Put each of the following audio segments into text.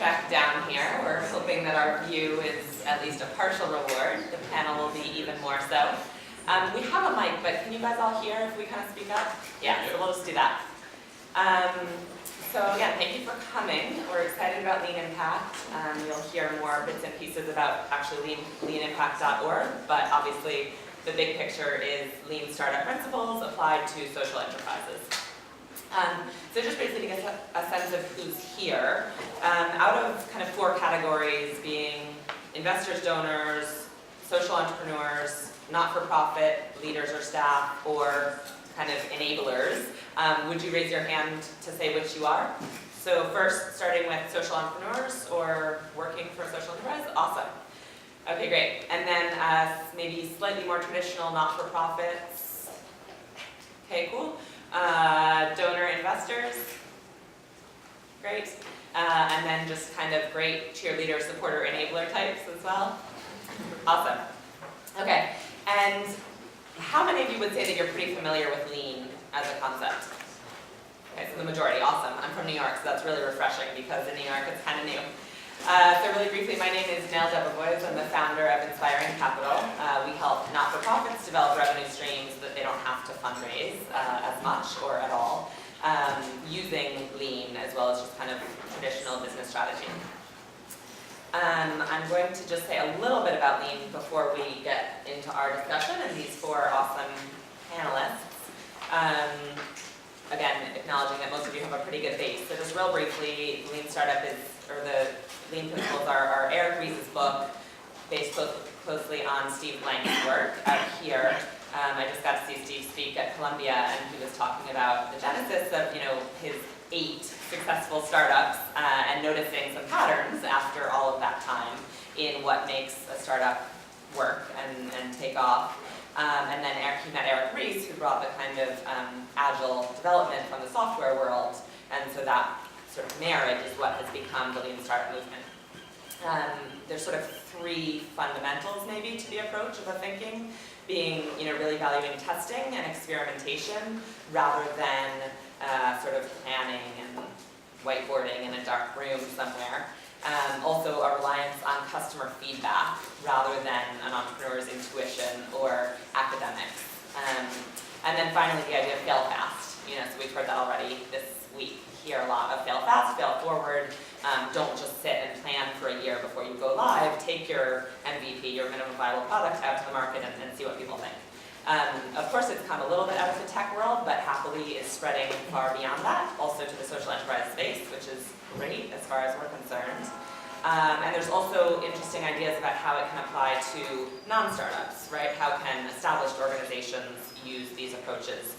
check down here. We're hoping that our view is at least a partial reward. The panel will be even more so. We have a mic, but can you guys all hear if we kind of speak up? Yeah, so we'll just do that. So again, thank you for coming. We're excited about Lean Impact. You'll hear more bits and pieces about actually leanimpact.org, but obviously the big picture is lean startup principles applied to social enterprises. So just basically to get a sense of who's here, out of kind of 4 categories being investors, donors, social entrepreneurs, not-for-profit leaders or staff, or kind of enablers, would you raise your hand to say which you are? So first, starting with social entrepreneurs or working for a social enterprise, awesome. Okay, great. And then maybe slightly more traditional not-for-profits. Okay, cool. Donor investors, great. And then just kind of great cheerleader, supporter, enabler types as well. Awesome. Okay, and how many of you would say that you're pretty familiar with Lean as a concept? Okay, so the majority, awesome. I'm from New York, so that's really refreshing because in New York it's kind of new. So really briefly, my name is Nell Debevoise. I'm the founder of Inspiring Capital. We help not-for-profits develop revenue streams that they don't have to fundraise as much or at all, using Lean as well as just kind of traditional business strategy. I'm going to just say a little bit about Lean before we get into our discussion and these 4 awesome panelists. Again, acknowledging that most of you have a pretty good base. So just real briefly, Lean Startup is, or the Lean Principles are Eric Ries's book, based closely on Steve Blank's work out here. I just got to see Steve speak at Columbia, and he was talking about the genesis of, his 8 successful startups, and noticing some patterns after all of that time in what makes a startup work and take off. And then he met Eric Ries, who brought the kind of agile development from the software world, and so that sort of marriage is what has become the Lean Startup movement. There's sort of 3 fundamentals maybe to the approach of the thinking, being really valuing testing and experimentation rather than sort of planning and whiteboarding in a dark room somewhere. Also a reliance on customer feedback rather than an entrepreneur's intuition or academics. And then finally the idea of fail fast. So we've heard that already this week. Hear a lot of fail fast, fail forward. Don't just sit and plan for a year before you go live. Take your MVP, your minimum viable product, out to the market and see what people think. Of course, it's come a little bit out of the tech world, but happily is spreading far beyond that, also to the social enterprise space, which is great as far as we're concerned. And there's also interesting ideas about how it can apply to non-startups, right? How can established organizations use these approaches?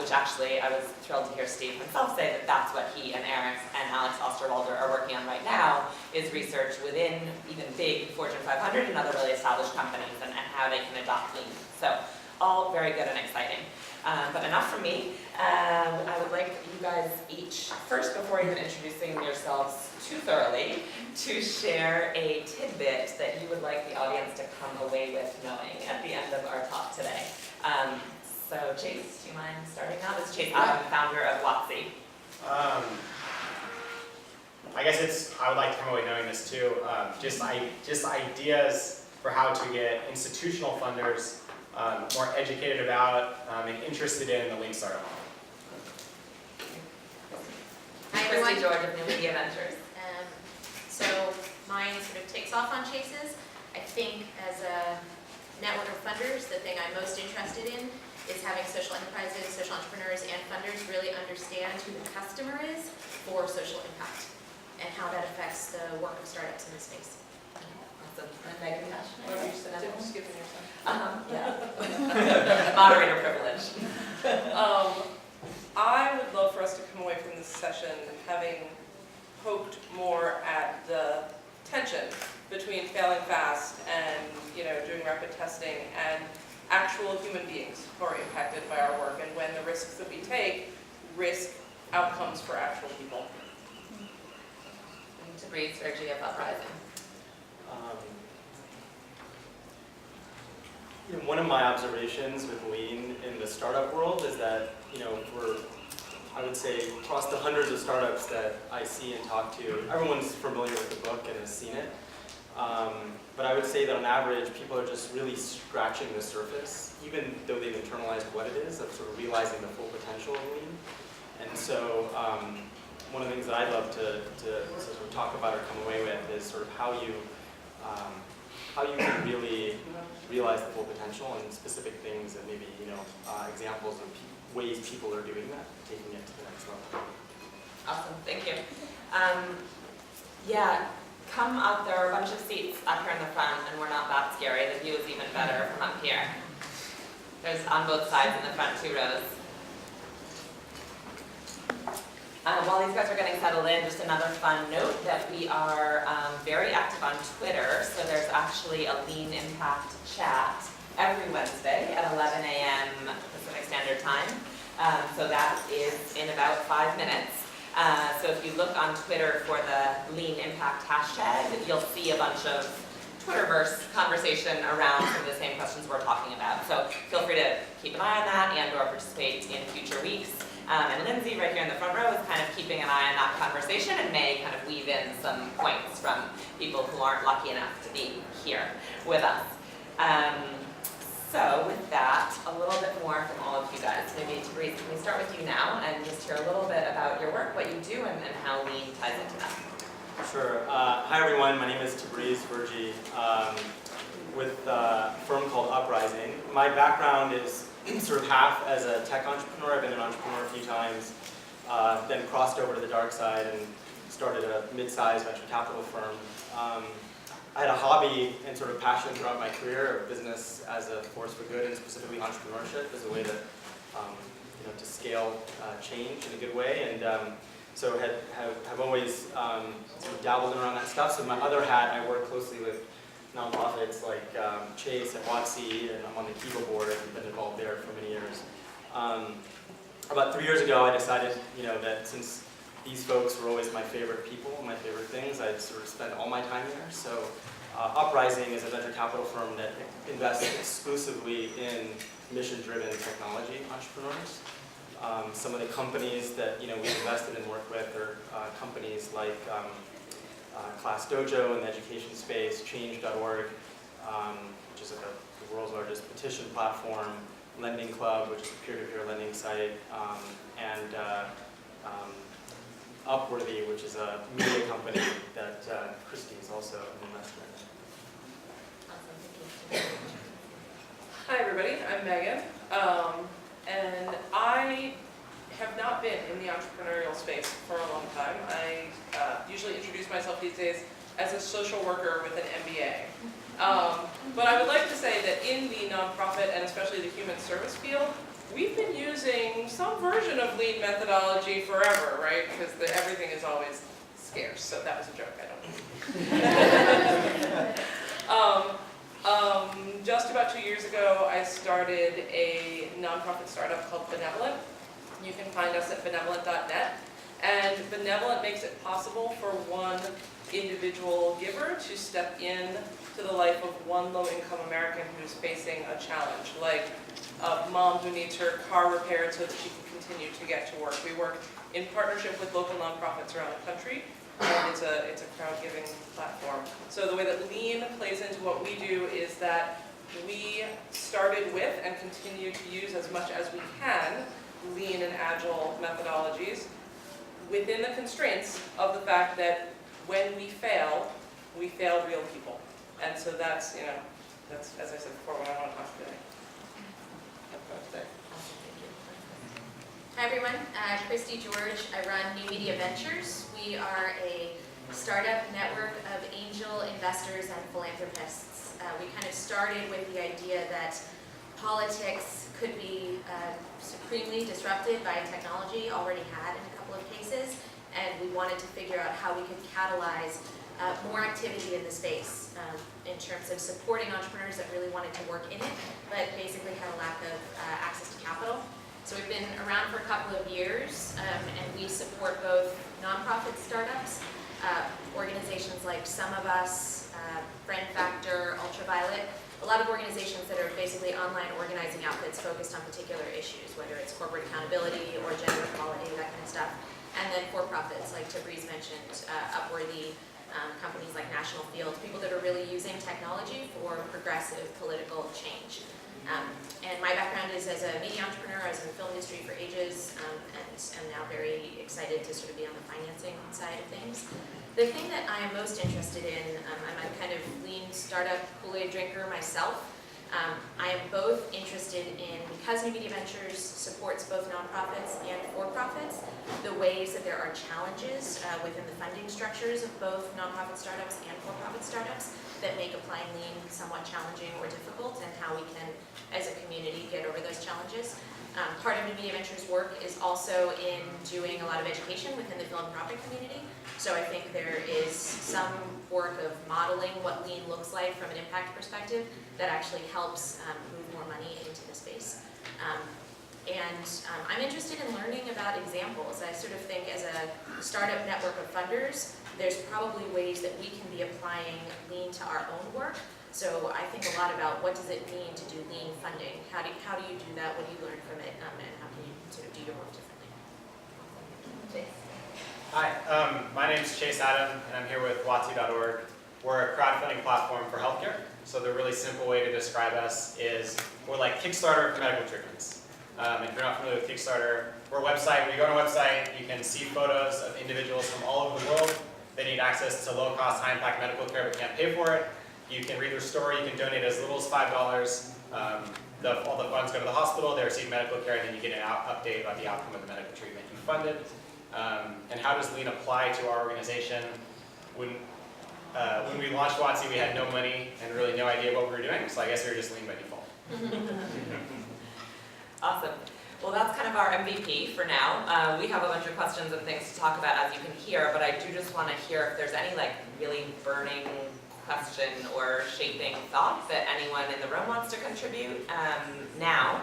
Which actually, I was thrilled to hear Steve himself say that that's what he and Eric and Alex Osterwalder are working on right now, is research within even big Fortune 500 and other really established companies and how they can adopt Lean. So, all very good and exciting. But enough from me. I would like you guys each, first before even introducing yourselves too thoroughly, to share a tidbit that you would like the audience to come away with knowing at the end of our talk today. So Chase, do you mind starting now? This is Chase, I'm the founder of WOTC. I guess I would like to come away knowing this too. Just ideas for how to get institutional funders more educated about and interested in the Lean Startup model. Hi everyone. Christie George of New Media Ventures. So mine sort of takes off on Chase's. I think as a network of funders, the thing I'm most interested in is having social enterprises, social entrepreneurs, and funders really understand who the customer is for social impact and how that affects the work of startups in this space. Awesome. And Megan, what are you Just skipping yourself. Yeah. Moderator privilege. I would love for us to come away from this session having poked more at the tension between failing fast and doing rapid testing and actual human beings who are impacted by our work, and when the risks that we take risk outcomes for actual people. Tabreez Verjee of Impact. One of my observations with Lean in the startup world is that, I would say across the hundreds of startups that I see and talk to, everyone's familiar with the book and has seen it. But I would say that on average, people are just really scratching the surface, even though they've internalized what it is, of sort of realizing the full potential of Lean. And so one of the things that I'd love to sort of talk about or come away with is sort of how you can really realize the full potential and specific things and maybe, examples of ways people are doing that, taking it to the next level. Awesome, thank you. Yeah, come up, there are a bunch of seats up here in the front, and we're not that scary. The view is even better from up here. There's on both sides in the front 2 rows. While these guys are getting settled in, just another fun note that we are very active on Twitter. So there's actually a Lean Impact chat every Wednesday at 11 a.m. Pacific Standard Time. So that is in about 5 minutes. So if you look on Twitter for the Lean Impact hashtag, you'll see a bunch of Twitterverse conversation around some of the same questions we're talking about. So feel free to keep an eye on that and or participate in future weeks. And Lindsay, right here in the front row, is kind of keeping an eye on that conversation and may kind of weave in some points from people who aren't lucky enough to be here with us. So with that, a little bit more from all of you guys. Maybe Tabreez, can we start with you now and just hear a little bit about your work, what you do, and how Lean ties into that? Sure. Hi everyone, my name is Tabreez Verjee with a firm called Uprising. My background is sort of half as a tech entrepreneur. I've been an entrepreneur a few times, then crossed over to the dark side and started a mid-sized venture capital firm. I had a hobby and sort of passion throughout my career of business as a force for good and specifically entrepreneurship as a way to, to scale change in a good way. And so have always sort of dabbled around that stuff. So my other hat, I work closely with nonprofits like Chase and WotC, and I'm on the Kiva board and been involved there for many years. About 3 years ago, I decided, that since these folks were always my favorite people, my favorite things, I'd sort of spend all my time there. So Uprising is a venture capital firm that invests exclusively in mission-driven technology entrepreneurs. Some of the companies that we've invested and worked with are companies like Class Dojo in the education space, Change.org, which is the world's largest petition platform, Lending Club, which is a peer-to-peer lending site, and Upworthy, which is a media company that Christie is also an investor in. Hi everybody, I'm Megan, and I have not been in the entrepreneurial space for a long time. I usually introduce myself these days as a social worker with an MBA. But I would like to say that in the nonprofit and especially the human service field, we've been using some version of Lean methodology forever, right? Because everything is always scarce, so that was a joke, I don't know. Just about 2 years ago, I started a nonprofit startup called Benevolent. You can find us at benevolent.net. And Benevolent makes it possible for one individual giver to step in to the life of one low-income American who's facing a challenge, like a mom who needs her car repaired so that she can continue to get to work. We work in partnership with local nonprofits around the country. And it's a crowd-giving platform. So the way that Lean plays into what we do is that we started with and continue to use as much as we can Lean and Agile methodologies within the constraints of the fact that when we fail real people. And so that's, that's, as I said before, what I want to talk today. Hi everyone, Christie George. I run New Media Ventures. We are a startup network of angel investors and philanthropists. We kind of started with the idea that politics could be supremely disrupted by technology, already had in a couple of cases, and we wanted to figure out how we could catalyze more activity in the space in terms of supporting entrepreneurs that really wanted to work in it, but basically had a lack of access to capital. So we've been around for a couple of years, and we support both nonprofit startups, organizations like Some of Us, Friend Factor, Ultraviolet, a lot of organizations that are basically online organizing outfits focused on particular issues, whether it's corporate accountability or gender equality, that kind of stuff. And then for-profits, like Tabreez mentioned, Upworthy, companies like National Field, people that are really using technology for progressive political change. And my background is as a media entrepreneur. I was in the film industry for ages, and am now very excited to sort of be on the financing side of things. The thing that I am most interested in, I'm a kind of lean startup Kool-Aid drinker myself. I am both interested in, because New Media Ventures supports both nonprofits and for-profits, the ways that there are challenges within the funding structures of both nonprofit startups and for-profit startups that make applying lean somewhat challenging or difficult, and how we can, as a community, get over those challenges. Part of New Media Ventures work is also in doing a lot of education within the philanthropic community. So I think there is some work of modeling what lean looks like from an impact perspective that actually helps move more money into the space. I'm interested in learning about examples. I sort of think as a startup network of funders, there's probably ways that we can be applying lean to our own work. So I think a lot about what does it mean to do lean funding? How do you do that? What do you learn from it? And how can you sort of do your work differently? Chase. Hi, my name is Chase Adam, and I'm here with WATSI.org. We're a crowdfunding platform for healthcare. So the really simple way to describe us is we're like Kickstarter for medical treatments. If you're not familiar with Kickstarter, we're a website. When you go on a website, you can see photos of individuals from all over the world. They need access to low-cost, high-impact medical care but can't pay for it. You can read their story. You can donate as little as $5. All the funds go to the hospital. They receive medical care, and then you get an update about the outcome of the medical treatment you funded. And how does Lean apply to our organization? When we launched WATSI, we had no money and really no idea what we were doing, so I guess we were just Lean by default. Awesome. Well, that's kind of our MVP for now. We have a bunch of questions and things to talk about, as you can hear, but I do just want to hear if there's any like really burning question or shaping thought that anyone in the room wants to contribute now.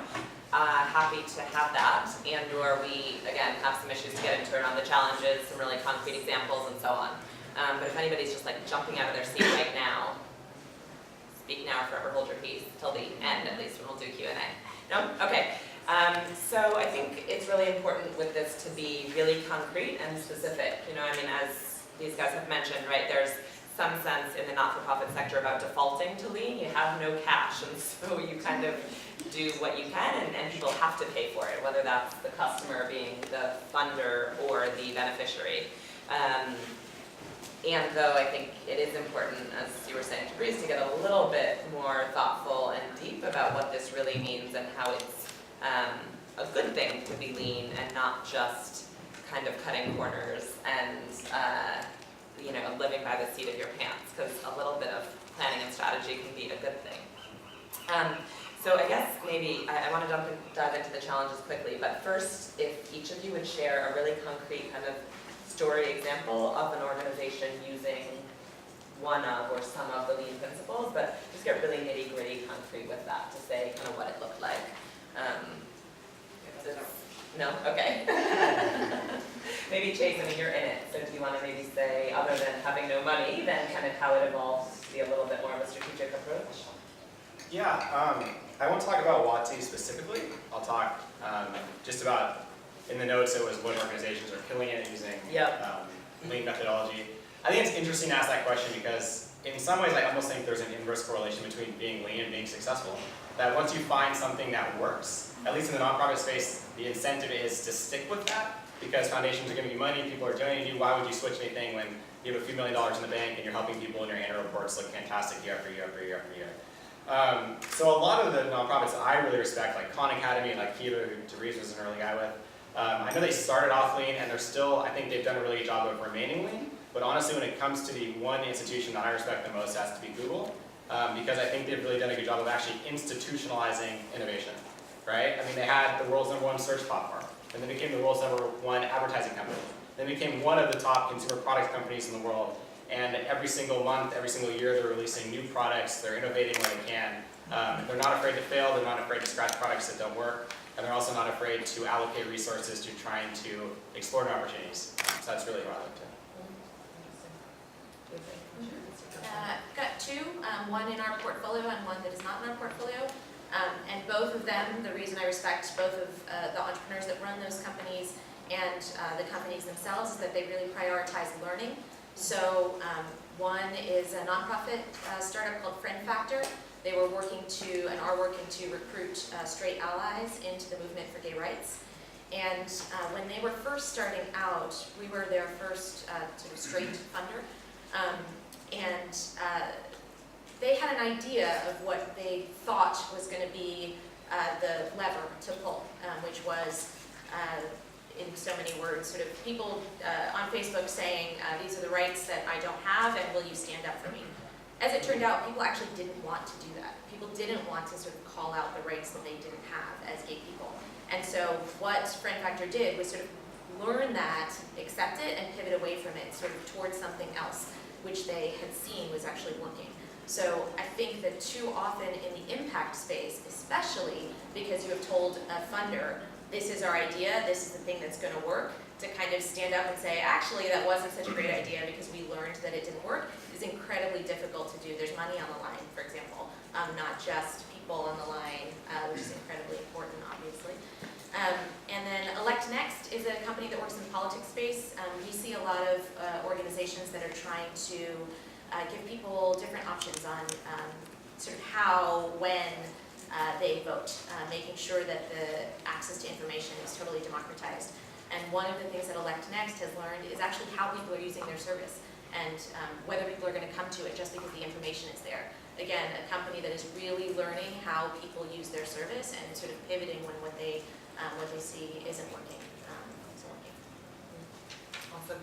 Happy to have that, and or we, again, have some issues to get into on the challenges, some really concrete examples, and so on. But if anybody's just like jumping out of their seat right now, speak now or forever hold your peace, till the end at least, when we'll do Q&A. No? Okay. So I think it's really important with this to be really concrete and specific. You know, I mean, as these guys have mentioned, right, there's some sense in the not-for-profit sector about defaulting to lean. You have no cash, and so you kind of do what you can, and people have to pay for it, whether that's the customer being the funder or the beneficiary. And though I think it is important, as you were saying, Tabreez, to get a little bit more thoughtful and deep about what this really means and how it's a good thing to be lean and not just kind of cutting corners and you know, living by the seat of your pants, because a little bit of planning and strategy can be a good thing. So I guess maybe I want to dive into the challenges quickly, but first, if each of you would share a really concrete kind of story example of an organization using one of or some of the lean principles, but just get really nitty-gritty concrete with that to say kind of what it looked like. No? Okay. Maybe Chase, I mean, you're in it, so do you want to maybe say, other than having no money, then kind of how it evolves to be a little bit more of a strategic approach? Yeah, I won't talk about WATSI specifically. I'll talk just about, in the notes, it was what organizations are killing it using lean methodology. I think it's interesting to ask that question because in some ways I almost think there's an inverse correlation between being lean and being successful. That once you find something that works, at least in the nonprofit space, the incentive is to stick with that because foundations are giving you money, people are donating you. Why would you switch anything when you have a few $1 million in the bank and you're helping people and your annual reports look fantastic year after year after year after year? So a lot of the nonprofits that I really respect, like Khan Academy, like Keto, Tabreez was an early guy with, I know they started off lean and they're still, I think they've done a really good job of remaining lean, but honestly when it comes to the one institution that I respect the most has to be Google, because I think they've really done a good job of actually institutionalizing innovation, right? I mean, they had the world's #1 search platform, and they became the world's #1 advertising company. They became one of the top consumer product companies in the world, and every single month, every single year, they're releasing new products, they're innovating where they can. They're not afraid to fail, they're not afraid to scratch products that don't work, and they're also not afraid to allocate resources to trying to explore new opportunities. So that's really what I like to. two, one in our portfolio and one that is not in our portfolio. And both of them, the reason I respect both of the entrepreneurs that run those companies and the companies themselves is that they really prioritize learning. So one is a nonprofit startup called Friend Factor. They were working to, and are working to, recruit straight allies into the movement for gay rights. And when they were first starting out, we were their first sort of straight funder. They had an idea of what they thought was going to be the lever to pull, which was, in so many words, sort of people on Facebook saying, these are the rights that I don't have, and will you stand up for me? As it turned out, people actually didn't want to do that. People didn't want to sort of call out the rights that they didn't have as gay people. And so what Friend Factor did was sort of learn that, accept it, and pivot away from it, sort of towards something else, which they had seen was actually working. So I think that too often in the impact space, especially because you have told a funder, this is our idea, this is the thing that's going to work, to kind of stand up and say, actually, that wasn't such a great idea because we learned that it didn't work, is incredibly difficult to do. There's money on the line, for example, not just people on the line, which is incredibly important, obviously. And then Elect Next is a company that works in the politics space. We see a lot of organizations that are trying to give people different options on sort of how, when they vote, making sure that the access to information is totally democratized. And one of the things that Elect Next has learned is actually how people are using their service and whether people are going to come to it just because the information is there. Again, a company that is really learning how people use their service and sort of pivoting when what they see isn't working. Awesome.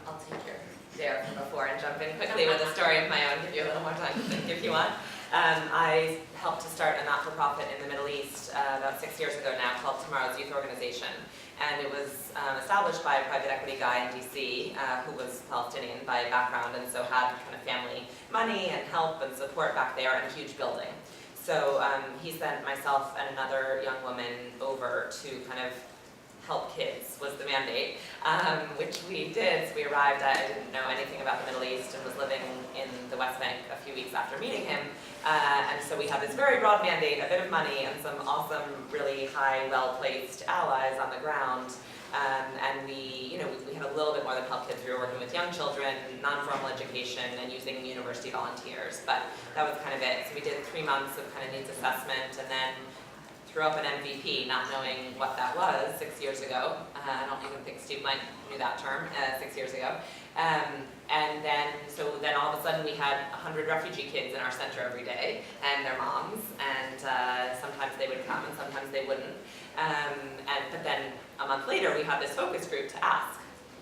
I'll take your dare from before and jump in quickly with a story of my own, give you a little more time to think if you want. I helped to start a not-for-profit in the Middle East about 6 years ago now called Tomorrow's Youth Organization. And it was established by a private equity guy in DC who was Palestinian by background and so had kind of family money and help and support back there in a huge building. So he sent myself and another young woman over to kind of help kids was the mandate, which we did. So we arrived at, I didn't know anything about the Middle East and was living in the West Bank a few weeks after meeting him. And so we had this very broad mandate, a bit of money, and some awesome, really high, well-placed allies on the ground. And we had a little bit more than help kids. We were working with young children, non-formal education, and using university volunteers. But that was kind of it. So we did 3 months of kind of needs assessment, and then threw up an MVP, not knowing what that was 6 years ago. I don't even think Steve Blank knew that term 6 years ago. And then all of a sudden we had 100 refugee kids in our center every day, and their moms, and sometimes they would come and sometimes they wouldn't. But then a month later we had this focus group to ask,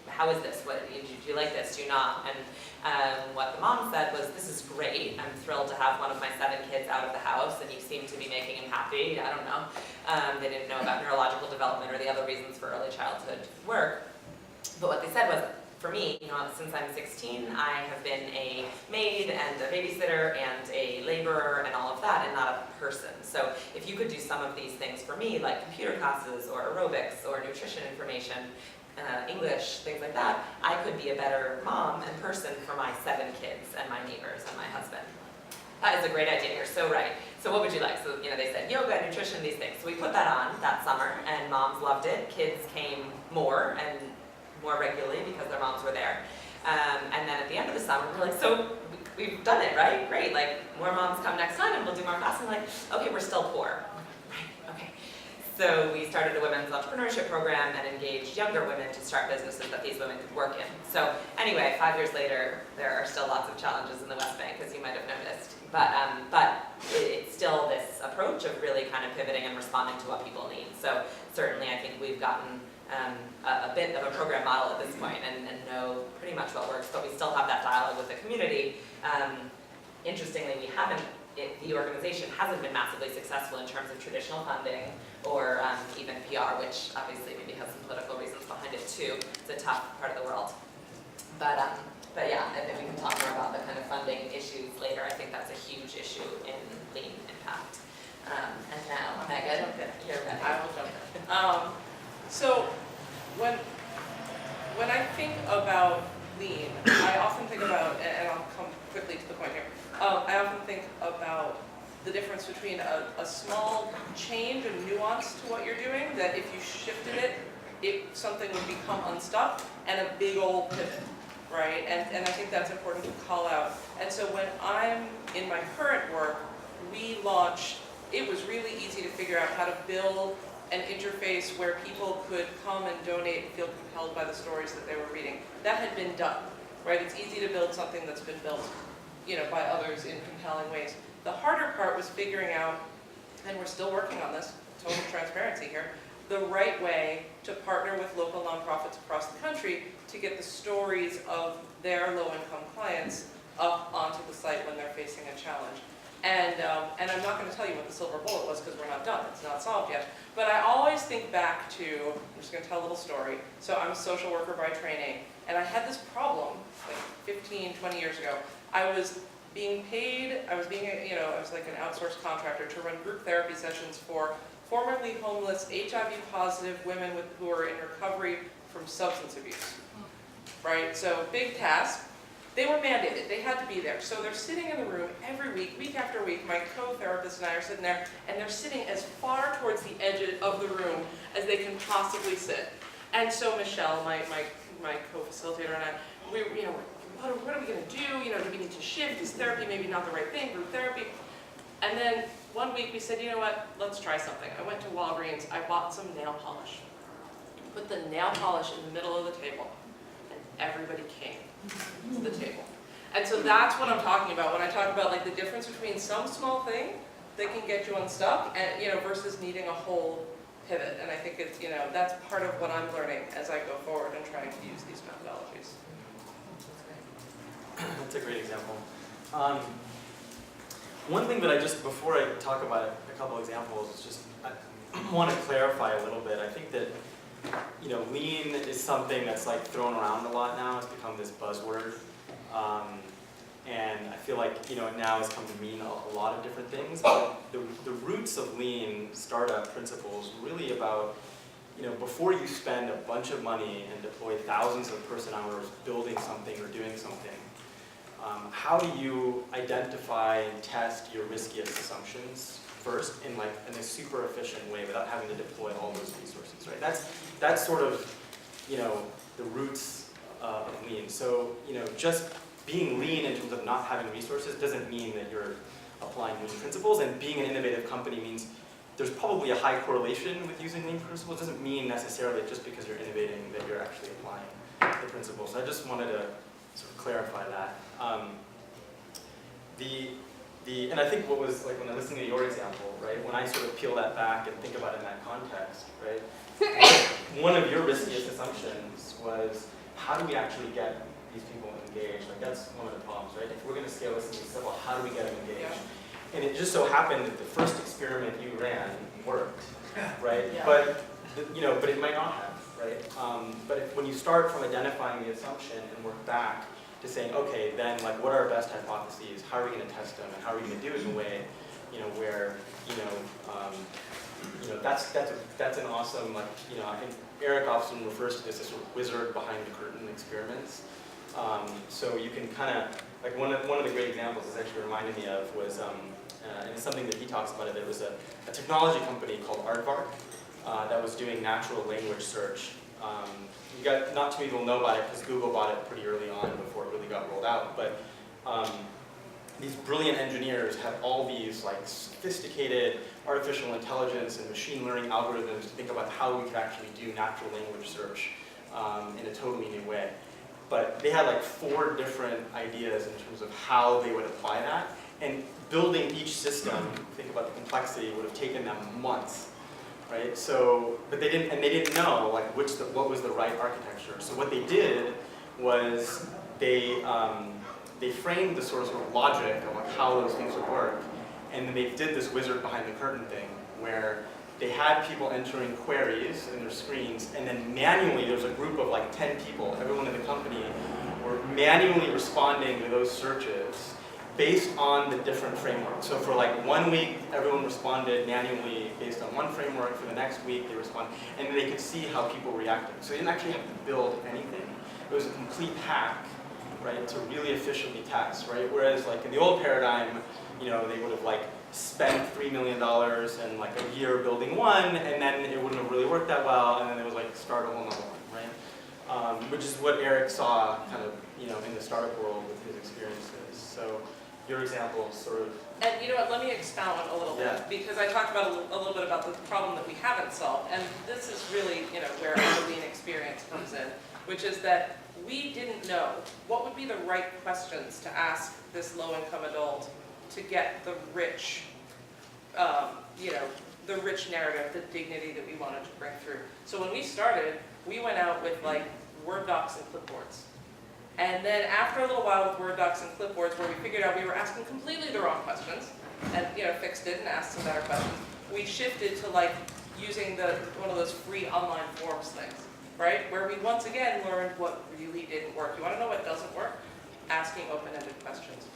how is this? Do you like this? Do you not? And what the mom said was, this is great. I'm thrilled to have one of my 7 kids out of the house, and you seem to be making him happy. I don't know. They didn't know about neurological development or the other reasons for early childhood work. But what they said was, for me, since I'm 16, I have been a maid and a babysitter and a laborer and all of that, and not a person. So if you could do some of these things for me, like computer classes or aerobics or nutrition information, English, things like that, I could be a better mom and person for my 7 kids and my neighbors and my husband. That is a great idea, you're so right. So what would you like? So, they said yoga, nutrition, these things. So we put that on that summer, and moms loved it. Kids came more and more regularly because their moms were there. And then at the end of the summer, we're like, so we've done it, right? Great, like more moms come next time and we'll do more classes. And like, okay, we're still poor. Right, okay. So we started a women's entrepreneurship program and engaged younger women to start businesses that these women could work in. So anyway, 5 years later, there are still lots of challenges in the West Bank, as you might have noticed. But it's still this approach of really kind of pivoting and responding to what people need. So certainly I think we've gotten a bit of a program model at this point and know pretty much what works, but we still have that dialogue with the community. Interestingly, the organization hasn't been massively successful in terms of traditional funding or even PR, which obviously maybe has some political reasons behind it too. It's a tough part of the world. But yeah, and then we can talk more about the kind of funding issues later. I think that's a huge issue in Lean Impact. And now, Megan, you're ready. I will jump in. So when I think about Lean, I often think about, and I'll come quickly to the point here, the difference between a small change and nuance to what you're doing, that if you shifted it, something would become unstuck, and a big old pivot, right? And I think that's important to call out. And so when I'm in my current work, we launched, it was really easy to figure out how to build an interface where people could come and donate and feel compelled by the stories that they were reading. That had been done, right? It's easy to build something that's been built, by others in compelling ways. The harder part was figuring out, and we're still working on this, total transparency here, the right way to partner with local nonprofits across the country to get the stories of their low-income clients up onto the site when they're facing a challenge. And I'm not going to tell you what the silver bullet was because we're not done, it's not solved yet. But I always think back to, I'm just going to tell a little story. So I'm a social worker by training, and I had this problem like 15, 20 years ago. I was being paid, I was like an outsourced contractor to run group therapy sessions for formerly homeless, HIV-positive women who are in recovery from substance abuse, right? So big task. They were mandated, they had to be there. So they're sitting in the room every week after week, my co-therapist and I are sitting there, and they're sitting as far towards the edge of the room as they can possibly sit. And so Michelle, my co-facilitator, and I, what are we gonna do? Do we need to shift? Is therapy maybe not the right thing, group therapy? And then one week we said, you know what, let's try something. I went to Walgreens, I bought some nail polish. Put the nail polish in the middle of the table, and everybody came to the table. And so that's what I'm talking about when I talk about like the difference between some small thing that can get you unstuck and versus needing a whole pivot. And I think it's that's part of what I'm learning as I go forward and trying to use these methodologies. That's a great example. One thing that before I talk about a couple examples, is just I want to clarify a little bit. I think that lean is something that's like thrown around a lot now. It's become this buzzword, and I feel like it now has come to mean a lot of different things. But the roots of lean startup principles really about before you spend a bunch of money and deploy thousands of person hours building something or doing something, how do you identify and test your riskiest assumptions first in a super efficient way without having to deploy all those resources, right? That's sort of the roots of lean. So just being lean in terms of not having resources doesn't mean that you're applying lean principles, and being an innovative company means there's probably a high correlation with using lean principles. It doesn't mean necessarily just because you're innovating that you're actually applying the principles. So I just wanted to sort of clarify that. And I think what was, like when I listen to your example, right, when I sort of peel that back and think about it in that context, right, one of your riskiest assumptions was, how do we actually get these people engaged? Like that's one of the problems, right? If we're going to scale this, well, how do we get them engaged? Yeah. And it just so happened that the first experiment you ran worked, right? Yeah. But it might not have, right? But when you start from identifying the assumption and work back to saying, okay, then like what are our best hypotheses? How are we going to test them? And how are we going to do it in a way, where that's an awesome, like I think Eric often refers to this as sort of wizard behind the curtain experiments. So you can kind of like one of the great examples this actually reminded me of was and it's something that he talks about it. There was a technology company called Aardvark that was doing natural language search. Not too many people know about it because Google bought it pretty early on before it really got rolled out. But these brilliant engineers had all these like sophisticated artificial intelligence and machine learning algorithms to think about how we could actually do natural language search in a totally new way. But they had like 4 different ideas in terms of how they would apply that. And building each system, think about the complexity, would have taken them months. Right? So, but they didn't know like what was the right architecture. So what they did was they framed the sort of logic of like how those things would work, and then they did this wizard behind the curtain thing where they had people entering queries in their screens, and then manually there was a group of like 10 people, everyone in the company, were manually responding to those searches based on the different frameworks. So for like 1 week, everyone responded manually based on one framework. For the next week, they respond, and then they could see how people reacted. So they didn't actually have to build anything. It was a complete hack right, to really efficiently test, right? Whereas like in the old paradigm, you know, they would have like spent $3 million and like a year building one, and then it wouldn't have really worked that well, and then it was like start a whole nother one, right? Which is what Eric saw kind of, you know, in the startup world with his experiences. So your example sort of. And you know what, let me expound a little bit, because I talked about a little bit about the problem that we haven't solved, and this is really, you know, where the Lean experience comes in, which is that we didn't know what would be the right questions to ask this low-income adult to get the rich, you know, the rich narrative, the dignity that we wanted to bring through. So when we started, we went out with like Word docs and clipboards. And then after a little while with Word docs and clipboards, where we figured out we were asking completely the wrong questions, and you know, fixed it and asked some better questions, we shifted to like using one of those free online forums things, right? Where we once again learned what really didn't work. You want to know what doesn't work? Asking open-ended questions.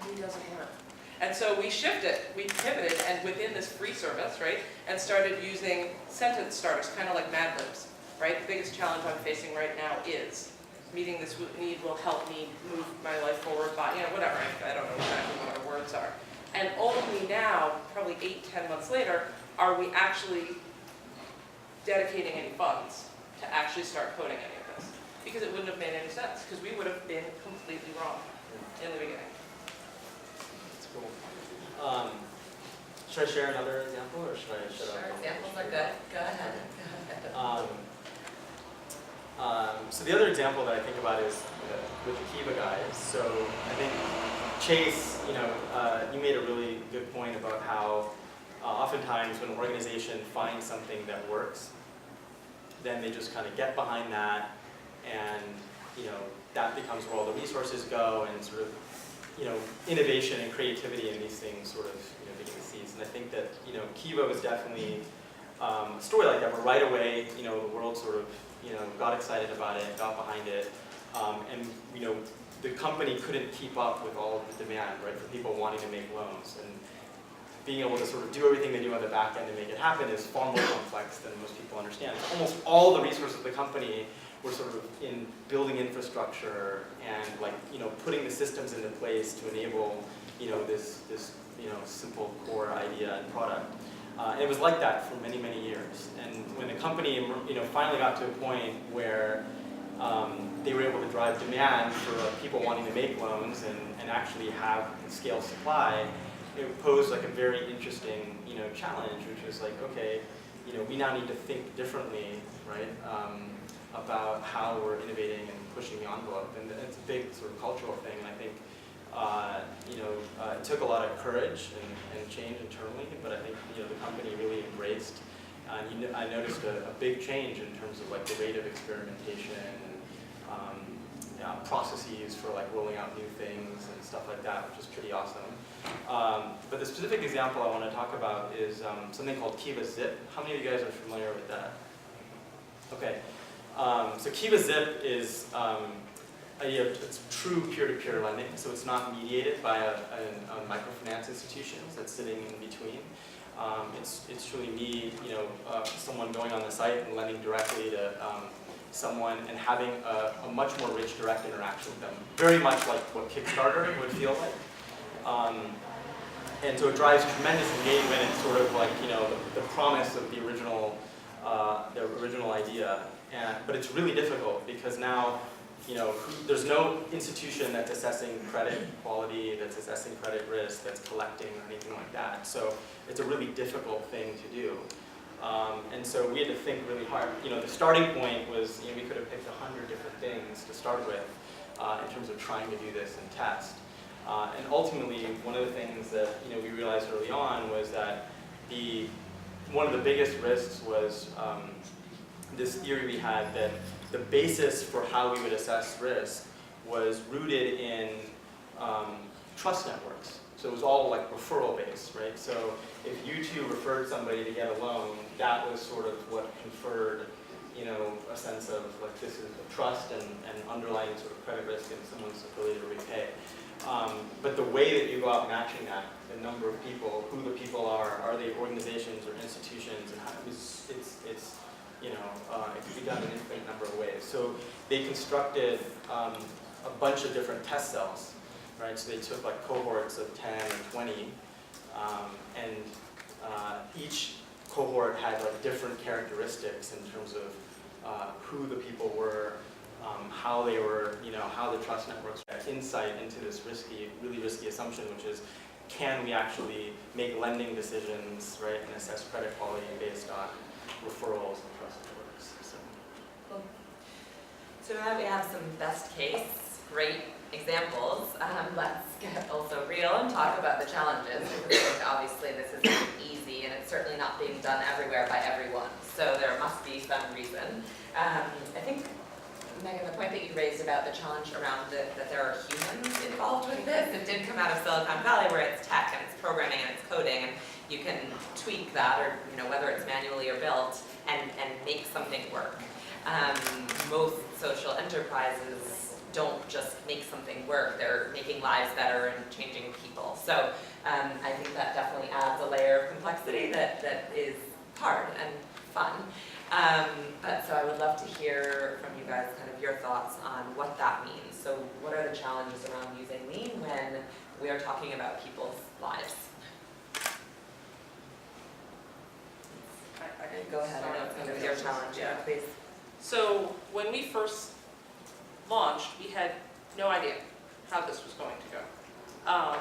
Really doesn't work. And so we shifted, we pivoted, and within this free service, right, and started using sentence starters, kind of like Mad Libs, right? The biggest challenge I'm facing right now is meeting this need will help me move my life forward by, you know, whatever, I don't know exactly what our words are. And only now, probably 8-10 months later, are we actually dedicating any funds to actually start coding any of this. Because it wouldn't have made any sense, because we would have been completely wrong in the beginning. That's cool. Should I share another example, or should I shut up? Sure, examples are good. Go ahead. So the other example that I think about is with the Kiva guys. So I think Chase, you know, you made a really good point about how oftentimes when an organization finds something that works, then they just kind of get behind that, and you know that becomes where all the resources go, and sort of, you know, innovation and creativity in these things sort of, you know, begin to cease. And I think that, you know, Kiva was definitely a story like that, where right away, you know, the world sort of, you know, got excited about it, got behind it, and you know, the company couldn't keep up with all of the demand, right, for people wanting to make loans. And being able to sort of do everything they do on the back end to make it happen is far more complex than most people understand. Almost all the resources of the company were sort of in building infrastructure and like, you know, putting the systems into place to enable, you know, this you know, simple core idea and product. And it was like that for many, many years. And when the company, you know, finally got to a point where they were able to drive demand for people wanting to make loans and actually have scale supply, it posed like a very interesting, you know, challenge, which was like, okay, you know, we now need to think differently, right, about how we're innovating and pushing the envelope. And it's a big sort of cultural thing. And I think, you know, it took a lot of courage and change internally, but I think, you know, the company really embraced. I noticed a big change in terms of like the rate of experimentation and processes for like rolling out new things and stuff like that, which is pretty awesome. But the specific example I want to talk about is something called Kiva Zip. How many of you guys are familiar with that? Okay. So Kiva Zip is it's true peer-to-peer lending, so it's not mediated by a microfinance institution that's sitting in between. It's truly me, you know, someone going on the site and lending directly to someone and having a much more rich direct interaction with them. Very much like what Kickstarter would feel like. And so it drives tremendous engagement and sort of like, you know, the promise of the original idea. But it's really difficult because now, you know, there's no institution that's assessing credit quality, that's assessing credit risk, that's collecting or anything like that. So it's a really difficult thing to do. And so we had to think really hard. You know, the starting point was, you know, we could have picked 100 different things to start with in terms of trying to do this and test. And ultimately, one of the things that, you know, we realized early on was that one of the biggest risks was this theory we had that the basis for how we would assess risk was rooted in trust networks. So it was all like referral based, right? So if you two referred somebody to get a loan, that was sort of what conferred, you know, a sense of like this is a trust and underlying sort of credit risk and someone's ability to repay. But the way that you go out matching that, the number of people, who the people are they organizations or institutions, and how it's you know, it can be done in an infinite number of ways. So they constructed a bunch of different test cells, right? So they took like cohorts of 10 or 20, and each cohort had like different characteristics in terms of who the people were, how they were, how the trust networks had insight into this really risky assumption, which is, can we actually make lending decisions, right, and assess credit quality based on referrals and trust networks. So now that we have some best case, great examples, let's get also real and talk about the challenges, because I think obviously this isn't easy and it's certainly not being done everywhere by everyone. So there must be some reason. I think, Megan, the point that you raised about the challenge around that there are humans involved with this, it did come out of Silicon Valley where it's tech and it's programming and it's coding, and you can tweak that, or whether it's manually or built, and make something work. Most social enterprises don't just make something work, they're making lives better and changing people. So I think that definitely adds a layer of complexity that is hard and fun. So I would love to hear from you guys kind of your thoughts on what that means. So what are the challenges around using Lean when we are talking about people's lives? I can Go ahead, I know it's going to be your challenge, yeah, please. So when we first launched, we had no idea how this was going to go.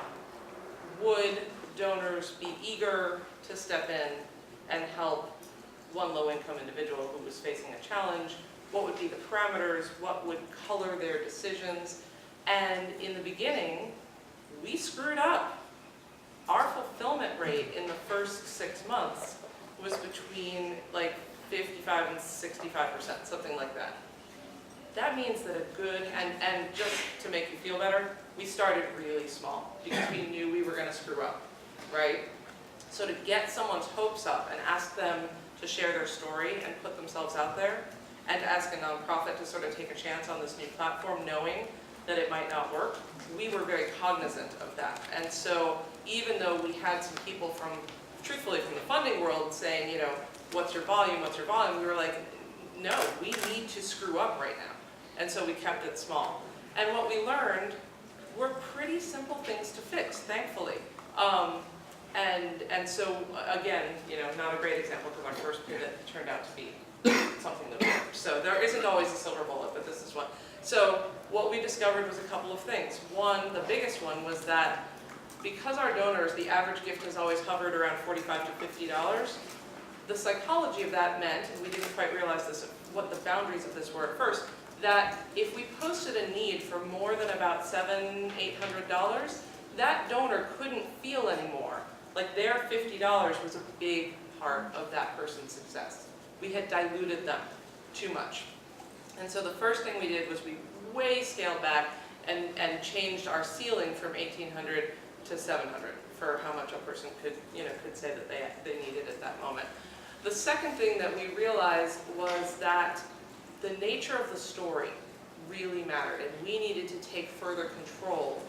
Would donors be eager to step in and help one low-income individual who was facing a challenge? What would be the parameters? What would color their decisions? And in the beginning, we screwed up. Our fulfillment rate in the first 6 months was between like 55 and 65%, something like that. That means that a good, and just to make you feel better, we started really small because we knew we were going to screw up, right? So to get someone's hopes up and ask them to share their story and put themselves out there, and to ask a nonprofit to sort of take a chance on this new platform knowing that it might not work, we were very cognizant of that. And so even though we had some people truthfully from the funding world saying, what's your volume, we were like, no, we need to screw up right now. And so we kept it small. And what we learned were pretty simple things to fix, thankfully. And so again, not a great example because our first pivot turned out to be something that worked. So there isn't always a silver bullet, but this is one. So what we discovered was a couple of things. One, the biggest one was that because our donors, the average gift has always hovered around $45 to $50, the psychology of that meant, and we didn't quite realize this, what the boundaries of this were at first, that if we posted a need for more than about $700, $800, that donor couldn't feel anymore. Like their $50 was a big part of that person's success. We had diluted them too much. And so the first thing we did was we way scaled back and changed our ceiling from $1,800 to $700 for how much a person could say that they needed at that moment. The second thing that we realized was that the nature of the story really mattered, and we needed to take further control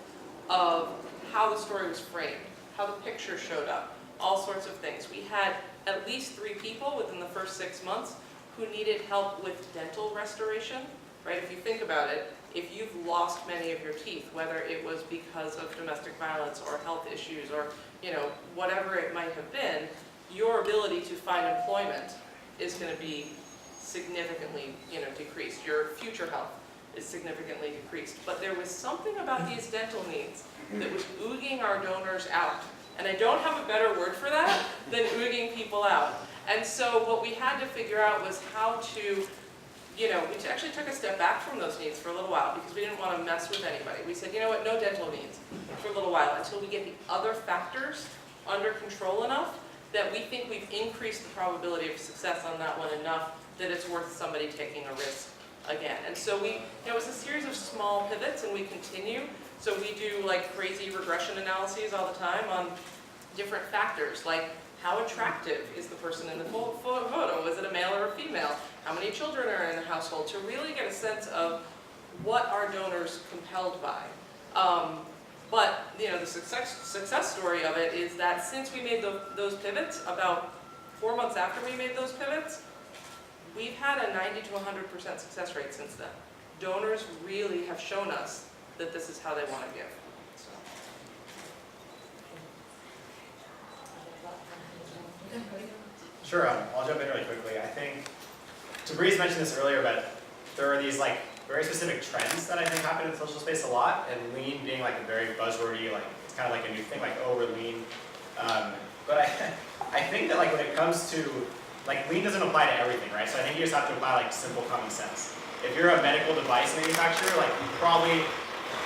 of how the story was framed, how the picture showed up, all sorts of things. We had at least 3 people within the first 6 months who needed help with dental restoration, right? If you think about it, if you've lost many of your teeth, whether it was because of domestic violence or health issues or whatever it might have been, your ability to find employment is going to be significantly decreased. Your future health is significantly decreased. But there was something about these dental needs that was ooging our donors out. And I don't have a better word for that than ooging people out. And so what we had to figure out was how to, we actually took a step back from those needs for a little while because we didn't want to mess with anybody. We said, you know what, no dental needs for a little while until we get the other factors under control enough that we think we've increased the probability of success on that one enough that it's worth somebody taking a risk again. And so it was a series of small pivots, and we continue. So we do like crazy regression analyses all the time on different factors, like how attractive is the person in the photo? Is it a male or a female? How many children are in the household? To really get a sense of what are donors compelled by. But the success story of it is that since we made those pivots, about 4 months after we made those pivots, we've had a 90 to 100% success rate since then. donors really have shown us that this is how they want to give. So. Sure, I'll jump in really quickly. I think Tabreez mentioned this earlier, but there are these like very specific trends that I think happen in the social space a lot, and lean being like a very buzzwordy, like it's kind of like a new thing, like oh, we're lean. But I think that like when it comes to like lean doesn't apply to everything, right? So I think you just have to apply like simple common sense. If you're a medical device manufacturer, like you probably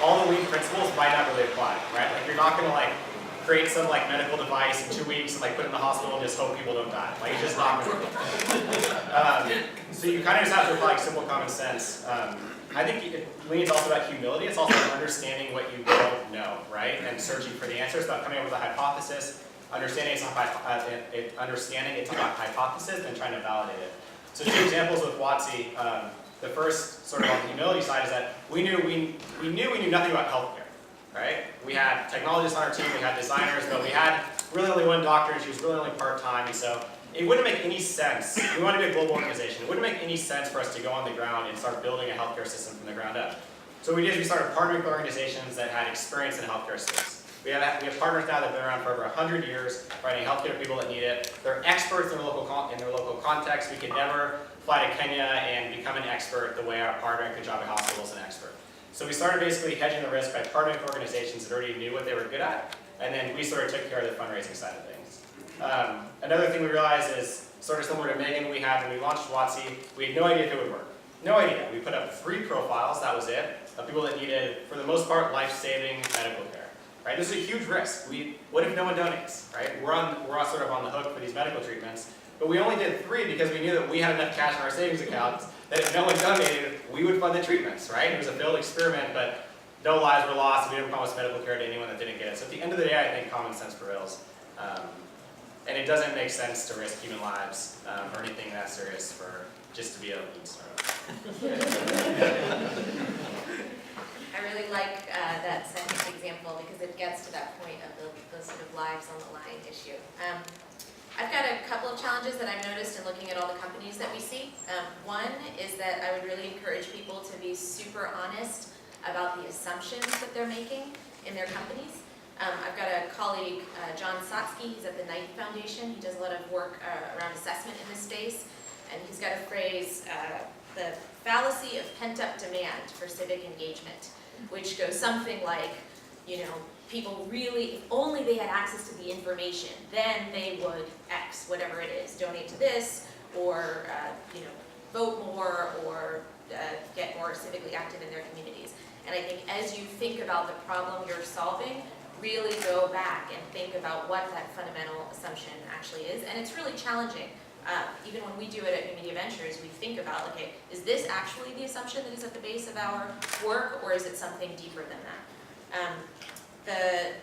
all the lean principles might not really apply, right? Like you're not gonna like create some like medical device in 2 weeks and like put it in the hospital and just hope people don't die. Like it's just not gonna work. So you kind of just have to apply like, simple common sense. I think lean is also about humility. It's also about understanding what you don't know, right? And searching for the answers. It's about coming up with a hypothesis, understanding it's about hypothesis, and trying to validate it. So 2 examples with WOTC. The first, sort of on the humility side, is that we knew nothing about healthcare, right? We had technologists on our team, we had designers, but we had really only 1 doctor, and she was really only part-time, and so it wouldn't make any sense. We want to be a global organization. It wouldn't make any sense for us to go on the ground and start building a healthcare system from the ground up. So what we did is we started partnering with organizations that had experience in the healthcare space. We have partners now that have been around for over 100 years, providing healthcare to people that need it. They're experts in their local context. We could never fly to Kenya and become an expert the way our partner in Kajabi Hospital is an expert. So we started basically hedging the risk by partnering with organizations that already knew what they were good at, and then we sort of took care of the fundraising side of things. Another thing we realized is sort of similar to Megan when we launched WOTC, we had no idea if it would work. No idea. We put up 3 profiles, that was it, of people that needed, for the most part, life-saving medical care. Right? This is a huge risk. What if no one donates? Right? We're all sort of on the hook for these medical treatments, but we only did 3 because we knew that we had enough cash in our savings accounts that if no one donated, we would fund the treatments. Right? It was a failed experiment, but no lives were lost, and we didn't promise medical care to anyone that didn't get it. So at the end of the day, I think common sense prevails. And it doesn't make sense to risk human lives or anything that serious for just to be a lean startup. I really like that second example because it gets to that point of the sort of lives on the line issue. I've got a couple of challenges that I've noticed in looking at all the companies that we see. One is that I would really encourage people to be super honest about the assumptions that they're making in their companies. I've got a colleague, John Sotsky, he's at the Knight Foundation. He does a lot of work around assessment in this space, and he's got a phrase, the fallacy of pent-up demand for civic engagement, which goes something like, people really, if only they had access to the information, then they would X, whatever it is, donate to this, or vote more, or get more civically active in their communities. And I think as you think about the problem you're solving, really go back and think about what that fundamental assumption actually is. And it's really challenging. Even when we do it at New Media Ventures, we think about, okay, is this actually the assumption that is at the base of our work, or is it something deeper than that? The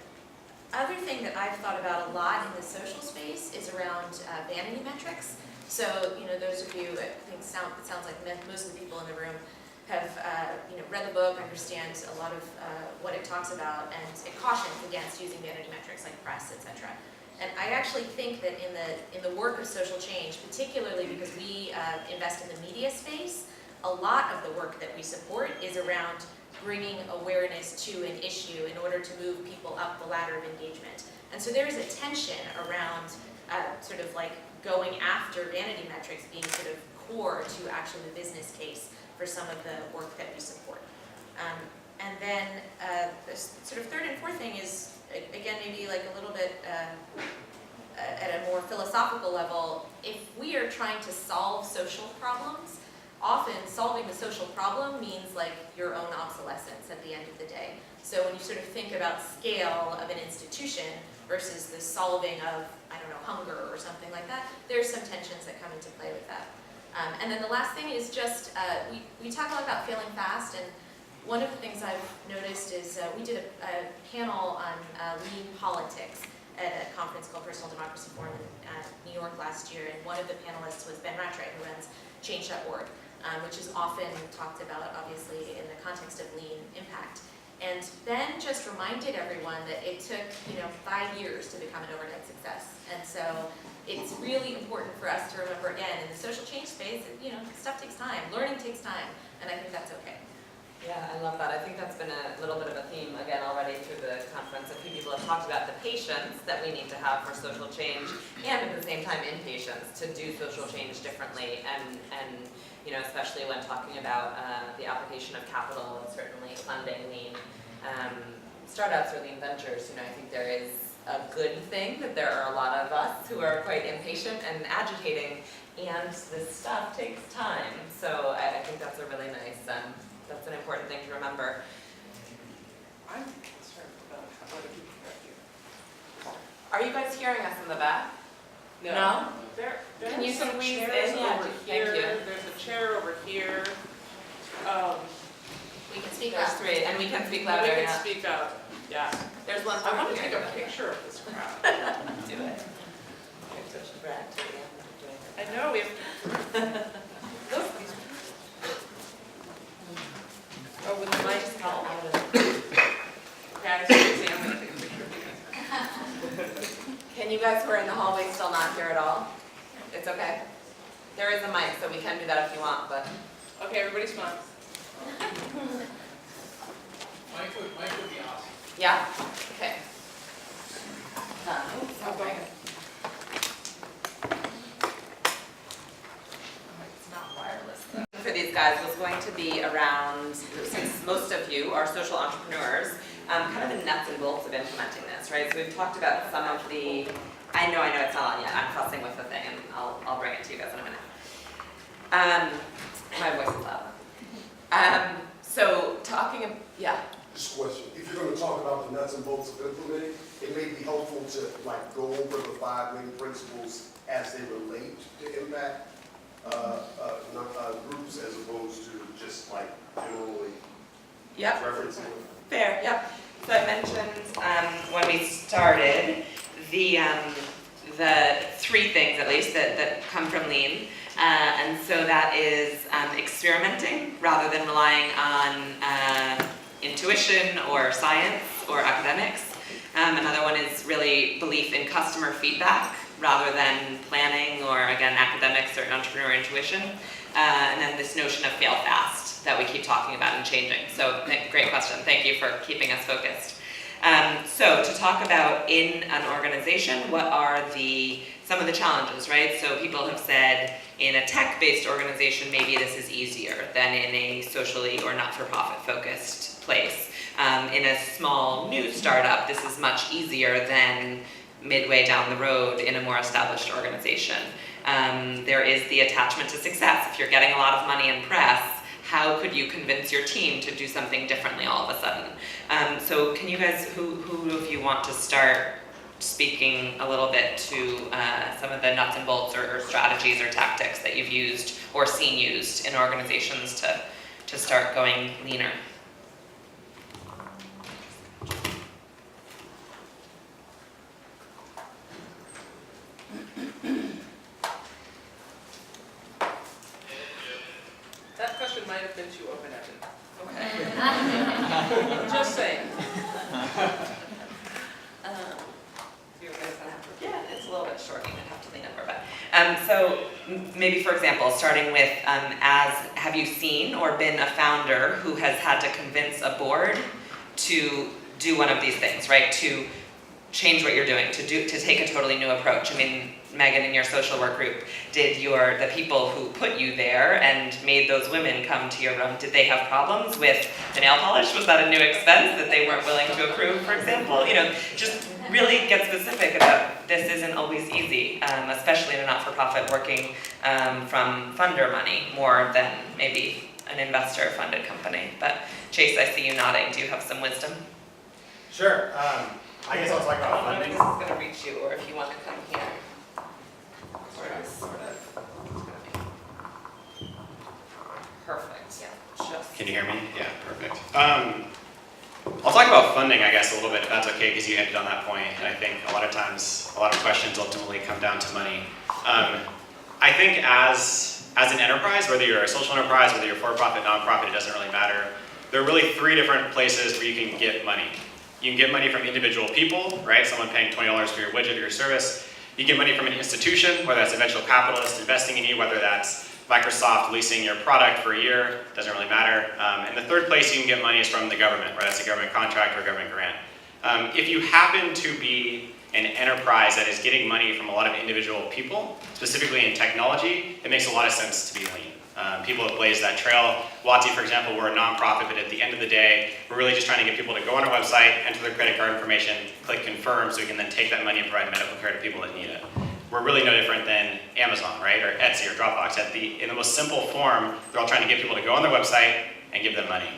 other thing that I've thought about a lot in the social space is around vanity metrics. So, those of you, I think it sounds like most of the people in the room have read the book, understand a lot of what it talks about, and it cautions against using vanity metrics like press, etc. And I actually think that in the work of social change, particularly because we invest in the media space, a lot of the work that we support is around bringing awareness to an issue in order to move people up the ladder of engagement. And so there's a tension around sort of like going after vanity metrics being sort of core to actually the business case for some of the work that we support. And then the sort of third and fourth thing is, again, maybe like a little bit at a more philosophical level, if we are trying to solve social problems, often solving the social problem means like your own obsolescence at the end of the day. So when you sort of think about scale of an institution versus the solving of, hunger or something like that, there's some tensions that come into play with that. And then the last thing is just, we talk a lot about failing fast, and one of the things I've noticed is we did a panel on lean politics at a conference called Personal Democracy Forum in New York last year, and one of the panelists was Ben Rattray, who runs Change.org, which is often talked about, obviously, in the context of Lean Impact. And Ben just reminded everyone that it took, 5 years to become an overnight success. And so it's really important for us to remember, again, in the social change space, stuff takes time, learning takes time, and I think that's okay. Yeah, I love that. I think that's been a little bit of a theme again already through the conference. A few people have talked about the patience that we need to have for social change, and at the same time impatience to do social change differently, and you know, especially when talking about the application of capital and certainly funding lean startups or lean ventures. You know, I think there is a good thing that there are a lot of us who are quite impatient and agitating, and this stuff takes time. So I think that's a really nice. That's an important thing to remember. I'm concerned about how other people hear you. Are you guys hearing us in the back? No? Can you There's some squeeze chairs in? Yeah, over thank here, you. there's a chair over here. We can speak There's up. three, and we can speak We louder. can Yeah. speak up, yeah. There's one. I want to here. take a picture of this crowd. Do it. You're such a brat too, yeah. I know, we have. Look, these. Oh, with the mic help? Okay, I see, I'm gonna take a picture of you guys. Can you guys who are in the hallway still not hear at all? It's okay. There is a mic, so we can do that if you want, but. Okay, everybody smile. Mike would be awesome. Yeah? Okay. Okay. It's not wireless though. For these guys was going to be around, since most of you are social entrepreneurs, kind of the nuts and bolts of implementing this, right? So we've talked about some of the, I know it's not on yet, I'm fussing with the thing, and I'll bring it to you guys in a minute. My voice is loud. So talking, yeah. Just a question, if you're going to talk about the nuts and bolts of implementing, it may be helpful to like go over the 5 main principles as they relate to impact groups as opposed to just like generally Yep. referencing them. Fair, yep. So I mentioned when we started the 3 things at least that come from Lean. And so that is experimenting rather than relying on intuition or science or academics. Another one is really belief in customer feedback rather than planning or, again, academics or entrepreneur intuition. And then this notion of fail fast that we keep talking about and changing. So great question. Thank you for keeping us focused. So to talk about in an organization, what are some of the challenges, right? So people have said in a tech-based organization, maybe this is easier than in a socially or not-for-profit focused place. In a small new startup, this is much easier than midway down the road in a more established organization. There is the attachment to success. If you're getting a lot of money in press, how could you convince your team to do something differently all of a sudden? So can you guys, who of you want to start speaking a little bit to some of the nuts and bolts or strategies or tactics that you've used or seen used in organizations to start going leaner? That question might have been too open-ended. Okay. Just saying. Yeah, it's a little bit short, you might have to lean over, but. So maybe for example, starting with have you seen or been a founder who has had to convince a board to do one of these things, right? To change what you're doing, to take a totally new approach. I mean, Megan, in your social work group, did the people who put you there and made those women come to your room, did they have problems with the nail polish? Was that a new expense that they weren't willing to approve, for example? You know, just really get specific about this isn't always easy, especially in a not-for-profit working from funder money more than maybe an investor-funded company. But Chase, I see you nodding. Do you have some wisdom? Sure. I guess I'll talk about I don't know if funding. this is going to reach you, or if you want to come here. Sort of. Perfect. Yeah. Just. Can you hear me? Yeah, perfect. I'll talk about funding, I guess, a little bit, if that's okay, because you ended on that point. And I think a lot of times, a lot of questions ultimately come down to money. I think as an enterprise, whether you're a social enterprise, whether you're for-profit, non-profit, it doesn't really matter. There are really 3 different places where you can get money. You can get money from individual people, right? Someone paying $20 for your widget or your service. You get money from an institution, whether that's a venture capitalist investing in you, whether that's Microsoft leasing your product for a year, doesn't really matter. And the third place you can get money is from the government, right? That's a government contract or a government grant. If you happen to be an enterprise that is getting money from a lot of individual people, specifically in technology, it makes a lot of sense to be lean. People have blazed that trail. WOTC, for example, we're a nonprofit, but at the end of the day, we're really just trying to get people to go on our website, enter their credit card information, click confirm, so we can then take that money and provide medical care to people that need it. We're really no different than Amazon, right, or Etsy or Dropbox. In the most simple form, they're all trying to get people to go on their website and give them money.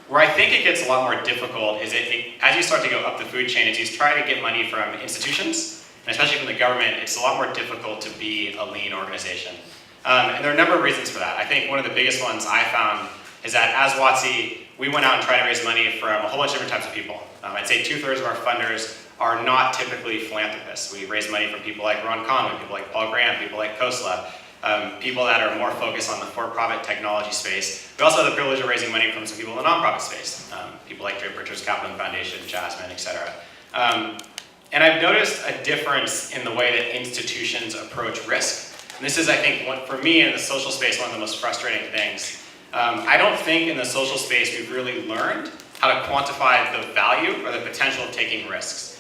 Where I think it gets a lot more difficult is as you start to go up the food chain, as you try to get money from institutions, and especially from the government, it's a lot more difficult to be a lean organization. And there are a number of reasons for that. I think one of the biggest ones I found is that as WOTC, we went out and tried to raise money from a whole bunch of different types of people. I'd say 2/3 of our funders are not typically philanthropists. We raise money from people like Ron Conlon, people like Paul Graham, people like Khosla, people that are more focused on the for-profit technology space. We also have the privilege of raising money from some people in the nonprofit space, people like Draper's Kaplan Foundation, Jasmine, etc. And I've noticed a difference in the way that institutions approach risk. And this is, I think, for me in the social space, one of the most frustrating things. I don't think in the social space we've really learned how to quantify the value or the potential of taking risks.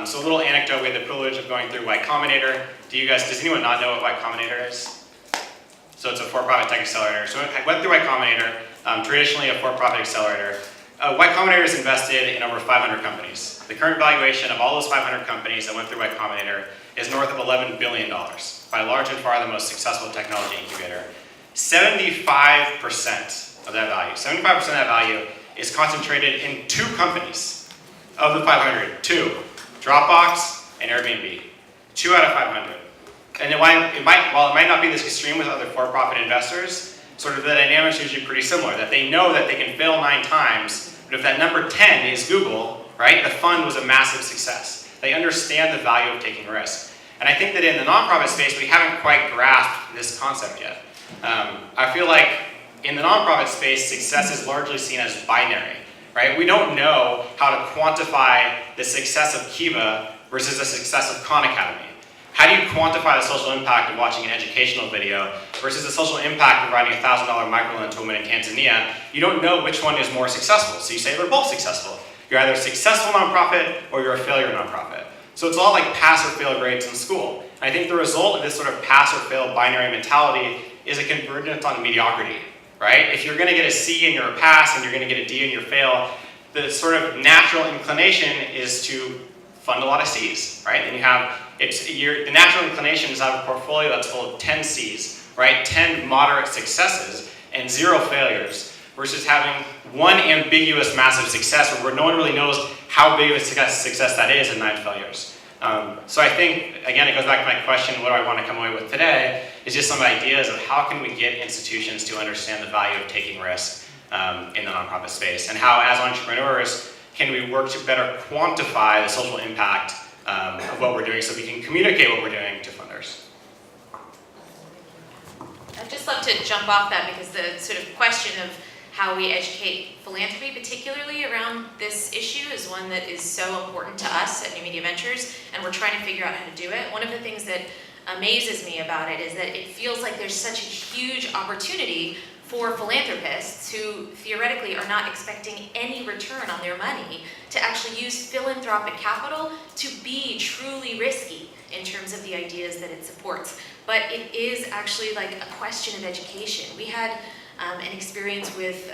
So a little anecdote, we had the privilege of going through Y Combinator. Does anyone not know what Y Combinator is? So it's a for-profit tech accelerator. So I went through Y Combinator, traditionally a for-profit accelerator. Y Combinator is invested in over 500 companies. The current valuation of all those 500 companies that went through Y Combinator is north of $11 billion, by large and far the most successful technology incubator. 75% of that value, 75% of that value is concentrated in 2 companies of the 500, 2, Dropbox and Airbnb, 2 out of 500. And while it might not be this extreme with other for-profit investors, sort of the dynamics are usually pretty similar, that they know that they can fail 9 times, but if that number 10 is Google, right, the fund was a massive success. They understand the value of taking risk. And I think that in the nonprofit space, we haven't quite grasped this concept yet. I feel like in the nonprofit space, success is largely seen as binary, right? We don't know how to quantify the success of Kiva versus the success of Khan Academy. How do you quantify the social impact of watching an educational video versus the social impact of providing a $1,000 microloan to a woman in Tanzania? You don't know which one is more successful, so you say they're both successful. You're either a successful nonprofit or you're a failure nonprofit. So it's all like pass or fail grades in school. And I think the result of this sort of pass or fail binary mentality is a convergence on mediocrity, right? If you're gonna get a C and you're a pass and you're gonna get a D and you're a fail, the sort of natural inclination is to fund a lot of C's, right? And the natural inclination is to have a portfolio that's full of 10 C's, right? 10 moderate successes and 0 failures, versus having one ambiguous massive success where no one really knows how big of a success that is and 9 failures. So I think, again, it goes back to my question, what do I want to come away with today, is just some ideas of how can we get institutions to understand the value of taking risk in the nonprofit space, and how as entrepreneurs can we work to better quantify the social impact of what we're doing so we can communicate what we're doing to funders. I'd just love to jump off that because the sort of question of how we educate philanthropy, particularly around this issue, is one that is so important to us at New Media Ventures, and we're trying to figure out how to do it. One of the things that amazes me about it is that it feels like there's such a huge opportunity for philanthropists who theoretically are not expecting any return on their money to actually use philanthropic capital to be truly risky in terms of the ideas that it supports. But it is actually like a question of education. We had an experience with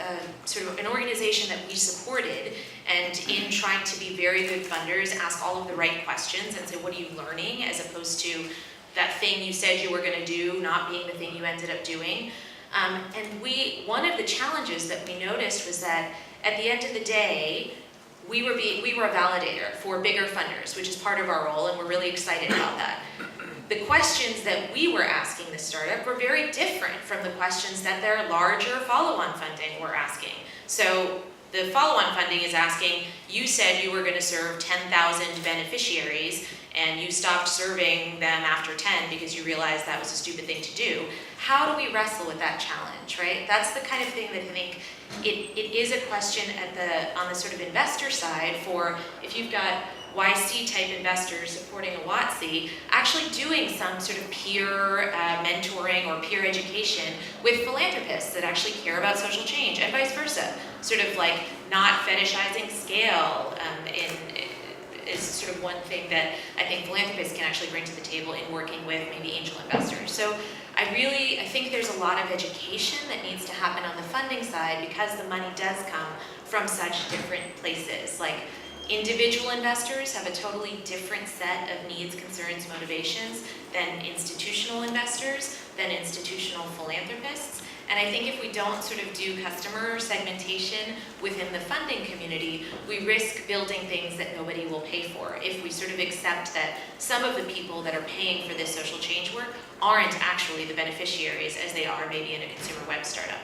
sort of an organization that we supported, and in trying to be very good funders, ask all of the right questions and say, what are you learning, as opposed to that thing you said you were going to do not being the thing you ended up doing. And one of the challenges that we noticed was that at the end of the day, we were a validator for bigger funders, which is part of our role, and we're really excited about that. The questions that we were asking the startup were very different from the questions that their larger follow-on funding were asking. So the follow-on funding is asking, you said you were going to serve 10,000 beneficiaries, and you stopped serving them after 10 because you realized that was a stupid thing to do. How do we wrestle with that challenge, right? That's the kind of thing that I think it is a question on the sort of investor side for, if you've got YC-type investors supporting a WOTC actually doing some sort of peer mentoring or peer education with philanthropists that actually care about social change, and vice versa. Sort of like not fetishizing scale is sort of one thing that I think philanthropists can actually bring to the table in working with maybe angel investors. So I think there's a lot of education that needs to happen on the funding side because the money does come from such different places. Like individual investors have a totally different set of needs, concerns, motivations than institutional investors, than institutional philanthropists. And I think if we don't sort of do customer segmentation within the funding community, we risk building things that nobody will pay for. If we sort of accept that some of the people that are paying for this social change work aren't actually the beneficiaries as they are maybe in a consumer web startup.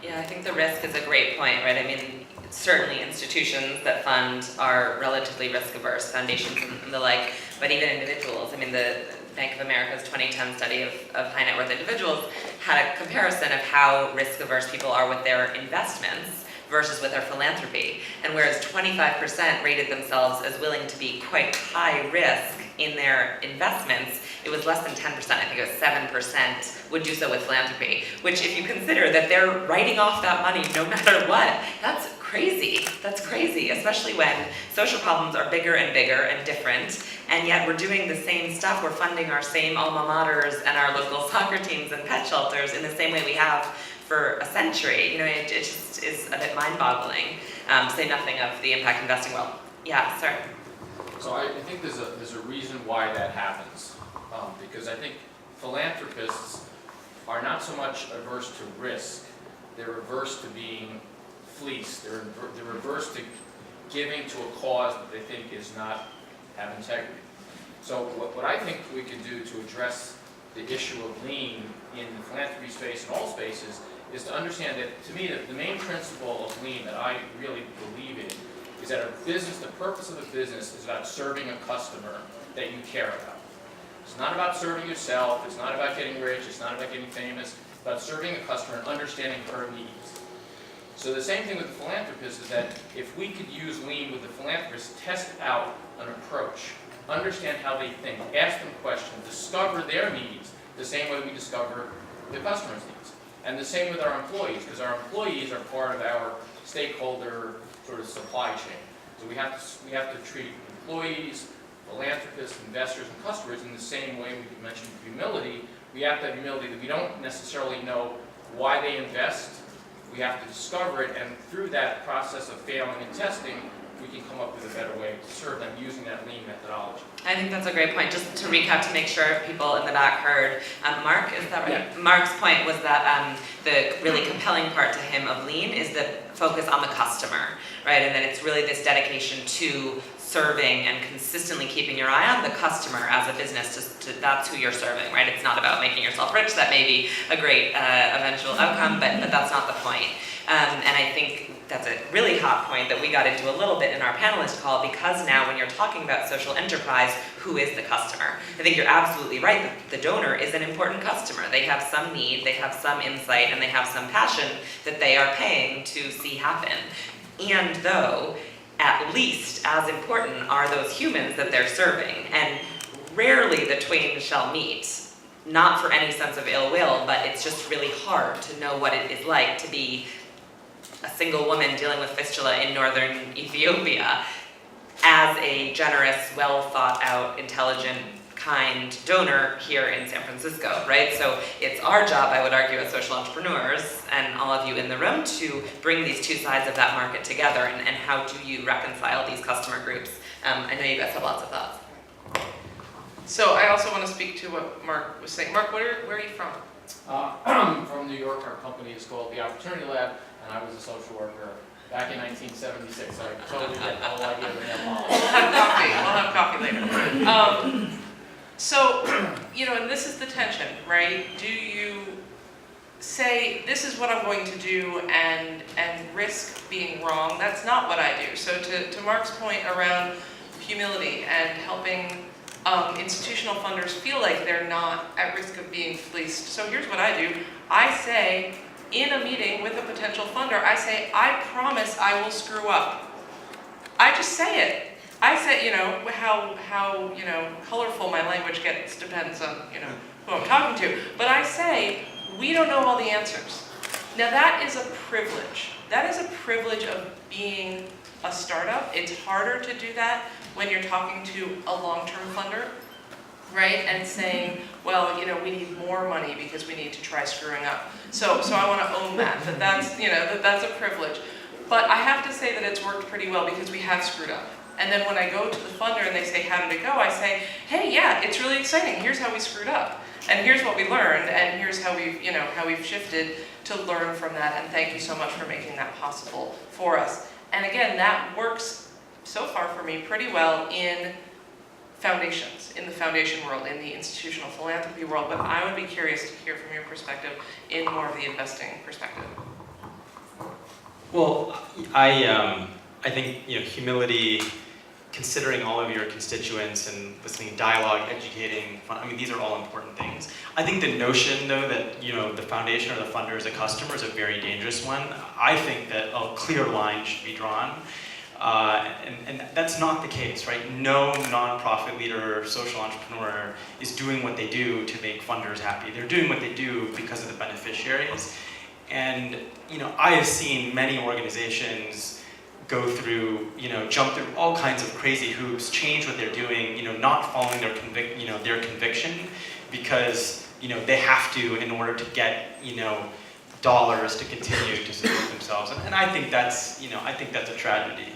Yeah, I think the risk is a great point, right? I mean, certainly institutions that fund are relatively risk averse, foundations and the like, but even individuals. I mean, the Bank of America's 2010 study of high net worth individuals had a comparison of how risk averse people are with their investments versus with their philanthropy. And whereas 25% rated themselves as willing to be quite high risk in their investments, it was less than 10%, I think it was 7% would do so with philanthropy, which if you consider that they're writing off that money no matter what, that's crazy. That's crazy, especially when social problems are bigger and bigger and different, and yet we're doing the same stuff. We're funding our same alma maters and our local soccer teams and pet shelters in the same way we have for a century. You know, it just is a bit mind-boggling. Say nothing of the impact investing world. Yeah, sorry. So I think there's a reason why that happens, because I think philanthropists are not so much averse to risk, they're averse to being fleeced, they're averse to giving to a cause that they think is not have integrity. So what I think we could do to address the issue of lean in the philanthropy space and all spaces is to understand that, to me, the main principle of lean that I really believe in is that a business, the purpose of a business is about serving a customer that you care about. It's not about serving yourself, it's not about getting rich, it's not about getting famous, it's about serving a customer and understanding her needs. So the same thing with the philanthropist is that if we could use lean with the philanthropist, test out an approach, understand how they think, ask them questions, discover their needs the same way we discover the customer's needs. And the same with our employees, because our employees are part of our stakeholder sort of supply chain. So we have to treat employees, philanthropists, investors, and customers in the same way. We mentioned humility. We have to have humility that we don't necessarily know why they invest. We have to discover it, and through that process of failing and testing, we can come up with a better way to serve them using that lean methodology. I think that's a great point. Just to recap, to make sure people in the back heard, Mark, is that right? Yeah. Mark's point was that the really compelling part to him of lean is the focus on the customer, right? And that it's really this dedication to serving and consistently keeping your eye on the customer as a business. That's who you're serving, right? It's not about making yourself rich. That may be a great eventual outcome, but that's not the point. And I think that's a really hot point that we got into a little bit in our panelist call, because now when you're talking about social enterprise, who is the customer? I think you're absolutely right. The donor is an important customer. They have some need, they have some insight, and they have some passion that they are paying to see happen. And though, at least as important are those humans that they're serving. And rarely the twain shall meet. Not for any sense of ill will, but it's just really hard to know what it is like to be a single woman dealing with fistula in northern Ethiopia as a generous, well thought out, intelligent, kind donor here in San Francisco, right? So it's our job, I would argue, as social entrepreneurs, and all of you in the room, to bring these two sides of that market together, and how do you reconcile these customer groups? I know you guys have lots of thoughts. So I also want to speak to what Mark was saying. Mark, where are you from? I'm from New York. Our company is called the Opportunity Lab, and I was a social worker back in 1976. So I totally get the whole idea of the Nell. We'll have coffee later. So, and this is the tension, right? Do you say, this is what I'm going to do and risk being wrong? That's not what I do. So to Mark's point around humility and helping institutional funders feel like they're not at risk of being fleeced. So here's what I do. I say, in a meeting with a potential funder, I say, I promise I will screw up. I just say it. I say, how colorful my language gets depends on, who I'm talking to. But I say, we don't know all the answers. Now that is a privilege. That is a privilege of being a startup. It's harder to do that when you're talking to a long-term funder, right? And saying, well, we need more money because we need to try screwing up. So I want to own that's a privilege. But I have to say that it's worked pretty well because we have screwed up. And then when I go to the funder and they say, how did it go? I say, hey, yeah, it's really exciting. Here's how we screwed up. And here's what we learned. And here's how we've shifted to learn from that. And thank you so much for making that possible for us. And again, that works so far for me pretty well in foundations, in the foundation world, in the institutional philanthropy world. But I would be curious to hear from your perspective in more of the investing perspective. Well, I think humility, considering all of your constituents and listening to dialogue, educating, these are all important things. I think the notion, though, that the foundation or the funder is a customer is a very dangerous one. I think that a clear line should be drawn, and that's not the case, right? No nonprofit leader or social entrepreneur is doing what they do to make funders happy. They're doing what they do because of the beneficiaries. And I have seen many organizations go through, jump through all kinds of crazy hoops, change what they're doing, not following their conviction because, they have to in order to get, dollars to continue to support themselves. And I think that's, a tragedy.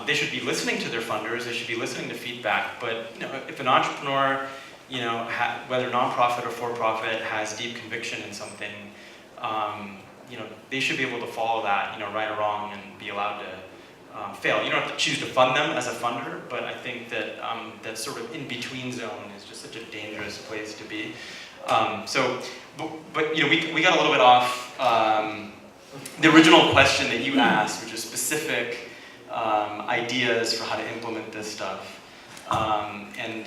They should be listening to their funders, they should be listening to feedback, but, if an entrepreneur, whether nonprofit or for-profit, has deep conviction in something, they should be able to follow that, right or wrong, and be allowed to fail. You don't have to choose to fund them as a funder, but I think that that sort of in-between zone is just such a dangerous place to be. But we got a little bit off the original question that you asked, which is specific ideas for how to implement this stuff. And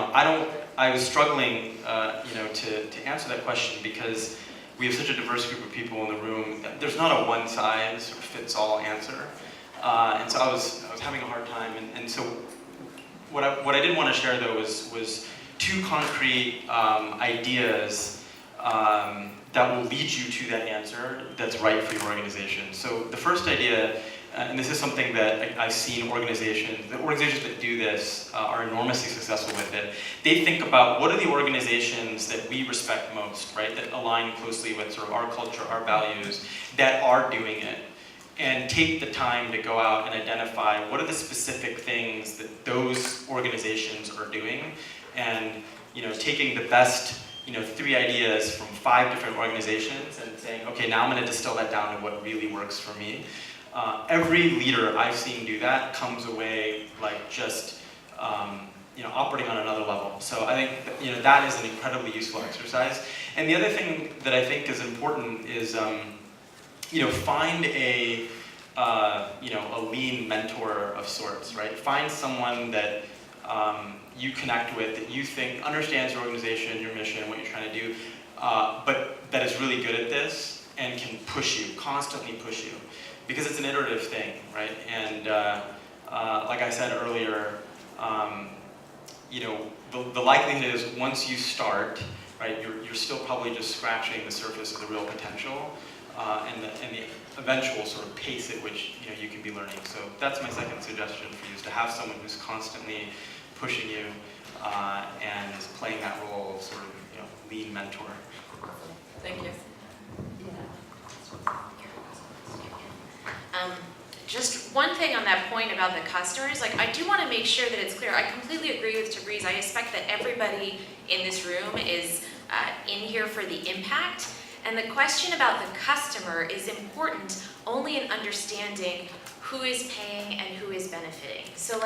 I was struggling, to answer that question because we have such a diverse group of people in the room. There's not a one-size-fits-all answer, and so I was having a hard time. And so what I did want to share though was two concrete ideas that will lead you to that answer that's right for your organization. So the first idea. And this is something that I've seen organizations that do this are enormously successful with it. They think about what are the organizations that we respect most, right? That align closely with sort of our culture, our values, that are doing it. And take the time to go out and identify what are the specific things that those organizations are doing. And taking the best 3 ideas from 5 different organizations and saying, okay, now I'm going to distill that down to what really works for me. Every leader I've seen do that comes away like just operating on another level. So I think that is an incredibly useful exercise. And the other thing that I think is important is find a lean mentor of sorts, right? Find someone that you connect with, that you think understands your organization, your mission, what you're trying to do, but that is really good at this and can constantly push you. Because it's an iterative thing, right? And like I said earlier, the likelihood is once you start, right, you're still probably just scratching the surface of the real potential and the eventual sort of pace at which you can be learning. So that's my second suggestion for you, is to have someone who's constantly pushing you and is playing that role of sort of lead mentor. Thank you. Just one thing on that point about the customers, I do want to make sure that it's clear. I completely agree with Tabreez. I expect that everybody in this room is in here for the impact. And the question about the customer is important only in understanding who is paying and who is benefiting. So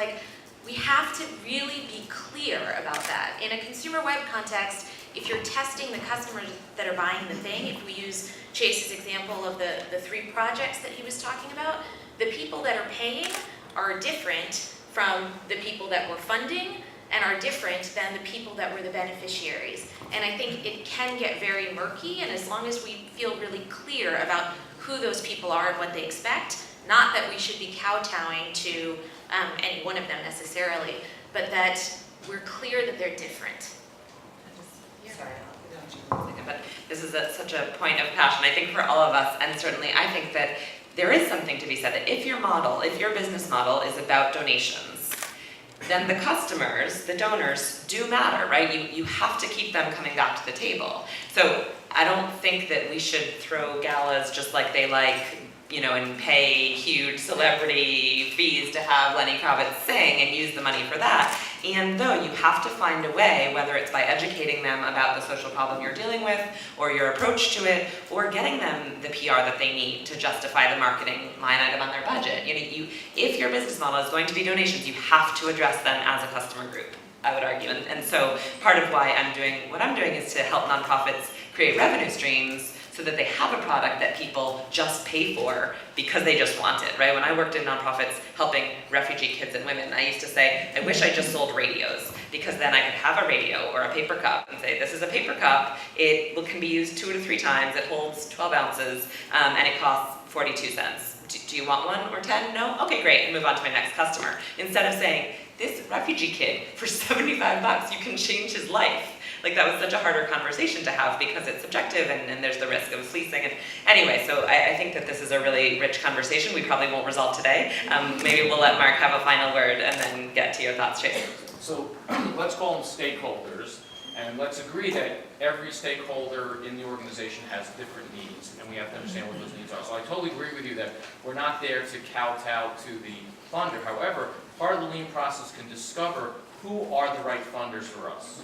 we have to really be clear about that. In a consumer web context, if you're testing the customers that are buying the thing, if we use Chase's example of the 3 projects that he was talking about, the people that are paying are different from the people that we're funding and are different than the people that were the beneficiaries. And I think it can get very murky, and as long as we feel really clear about who those people are and what they expect, not that we should be kowtowing to any one of them necessarily, but that we're clear that they're different. Sorry, but this is such a point of passion, I think, for all of us, and certainly I think that there is something to be said that if your business model is about donations, then the customers, the donors, do matter, right? You have to keep them coming back to the table. So I don't think that we should throw galas just like they like, and pay huge celebrity fees to have Lenny Kravitz sing and use the money for that. And though you have to find a way, whether it's by educating them about the social problem you're dealing with, or your approach to it, or getting them the PR that they need to justify the marketing line item on their budget. If your business model is going to be donations, you have to address them as a customer group, I would argue. And so part of why I'm doing what I'm doing is to help nonprofits create revenue streams so that they have a product that people just pay for because they just want it, right? When I worked in nonprofits helping refugee kids and women, I used to say, I wish I just sold radios, because then I could have a radio or a paper cup and say, this is a paper cup, it can be used 2 to 3 times, it holds 12 ounces, and it costs 42 cents. Do you want 1 or 10? No? Okay, great, and move on to my next customer. Instead of saying, this refugee kid, for $75, you can change his life. Like, that was such a harder conversation to have because it's subjective and there's the risk of fleecing. And anyway, so I think that this is a really rich conversation. We probably won't resolve today. Maybe we'll let Mark have a final word and then get to your thoughts, Chase. So let's call them stakeholders, and let's agree that every stakeholder in the organization has different needs, and we have to understand what those needs are. So I totally agree with you that we're not there to kowtow to the funder. However, part of the Lean process can discover who are the right funders for us.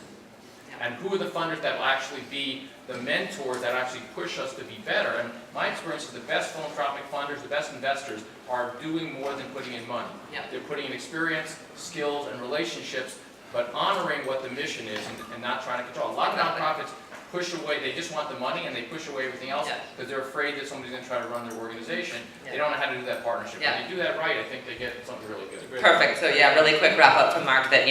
And who are the funders that will actually be the mentors that actually push us to be better. And my experience is the best philanthropic funders, the best investors, are doing more than putting in money. Yep. They're putting in experience, skills, and relationships, but honoring what the mission is and not trying to control. A lot of nonprofits push away, they just want the money and they push away everything else because they're afraid that somebody's going to try to run their organization. They don't know how to do that partnership. When they do that right, I think they get something really good. Perfect. So yeah, really quick wrap up from Mark that,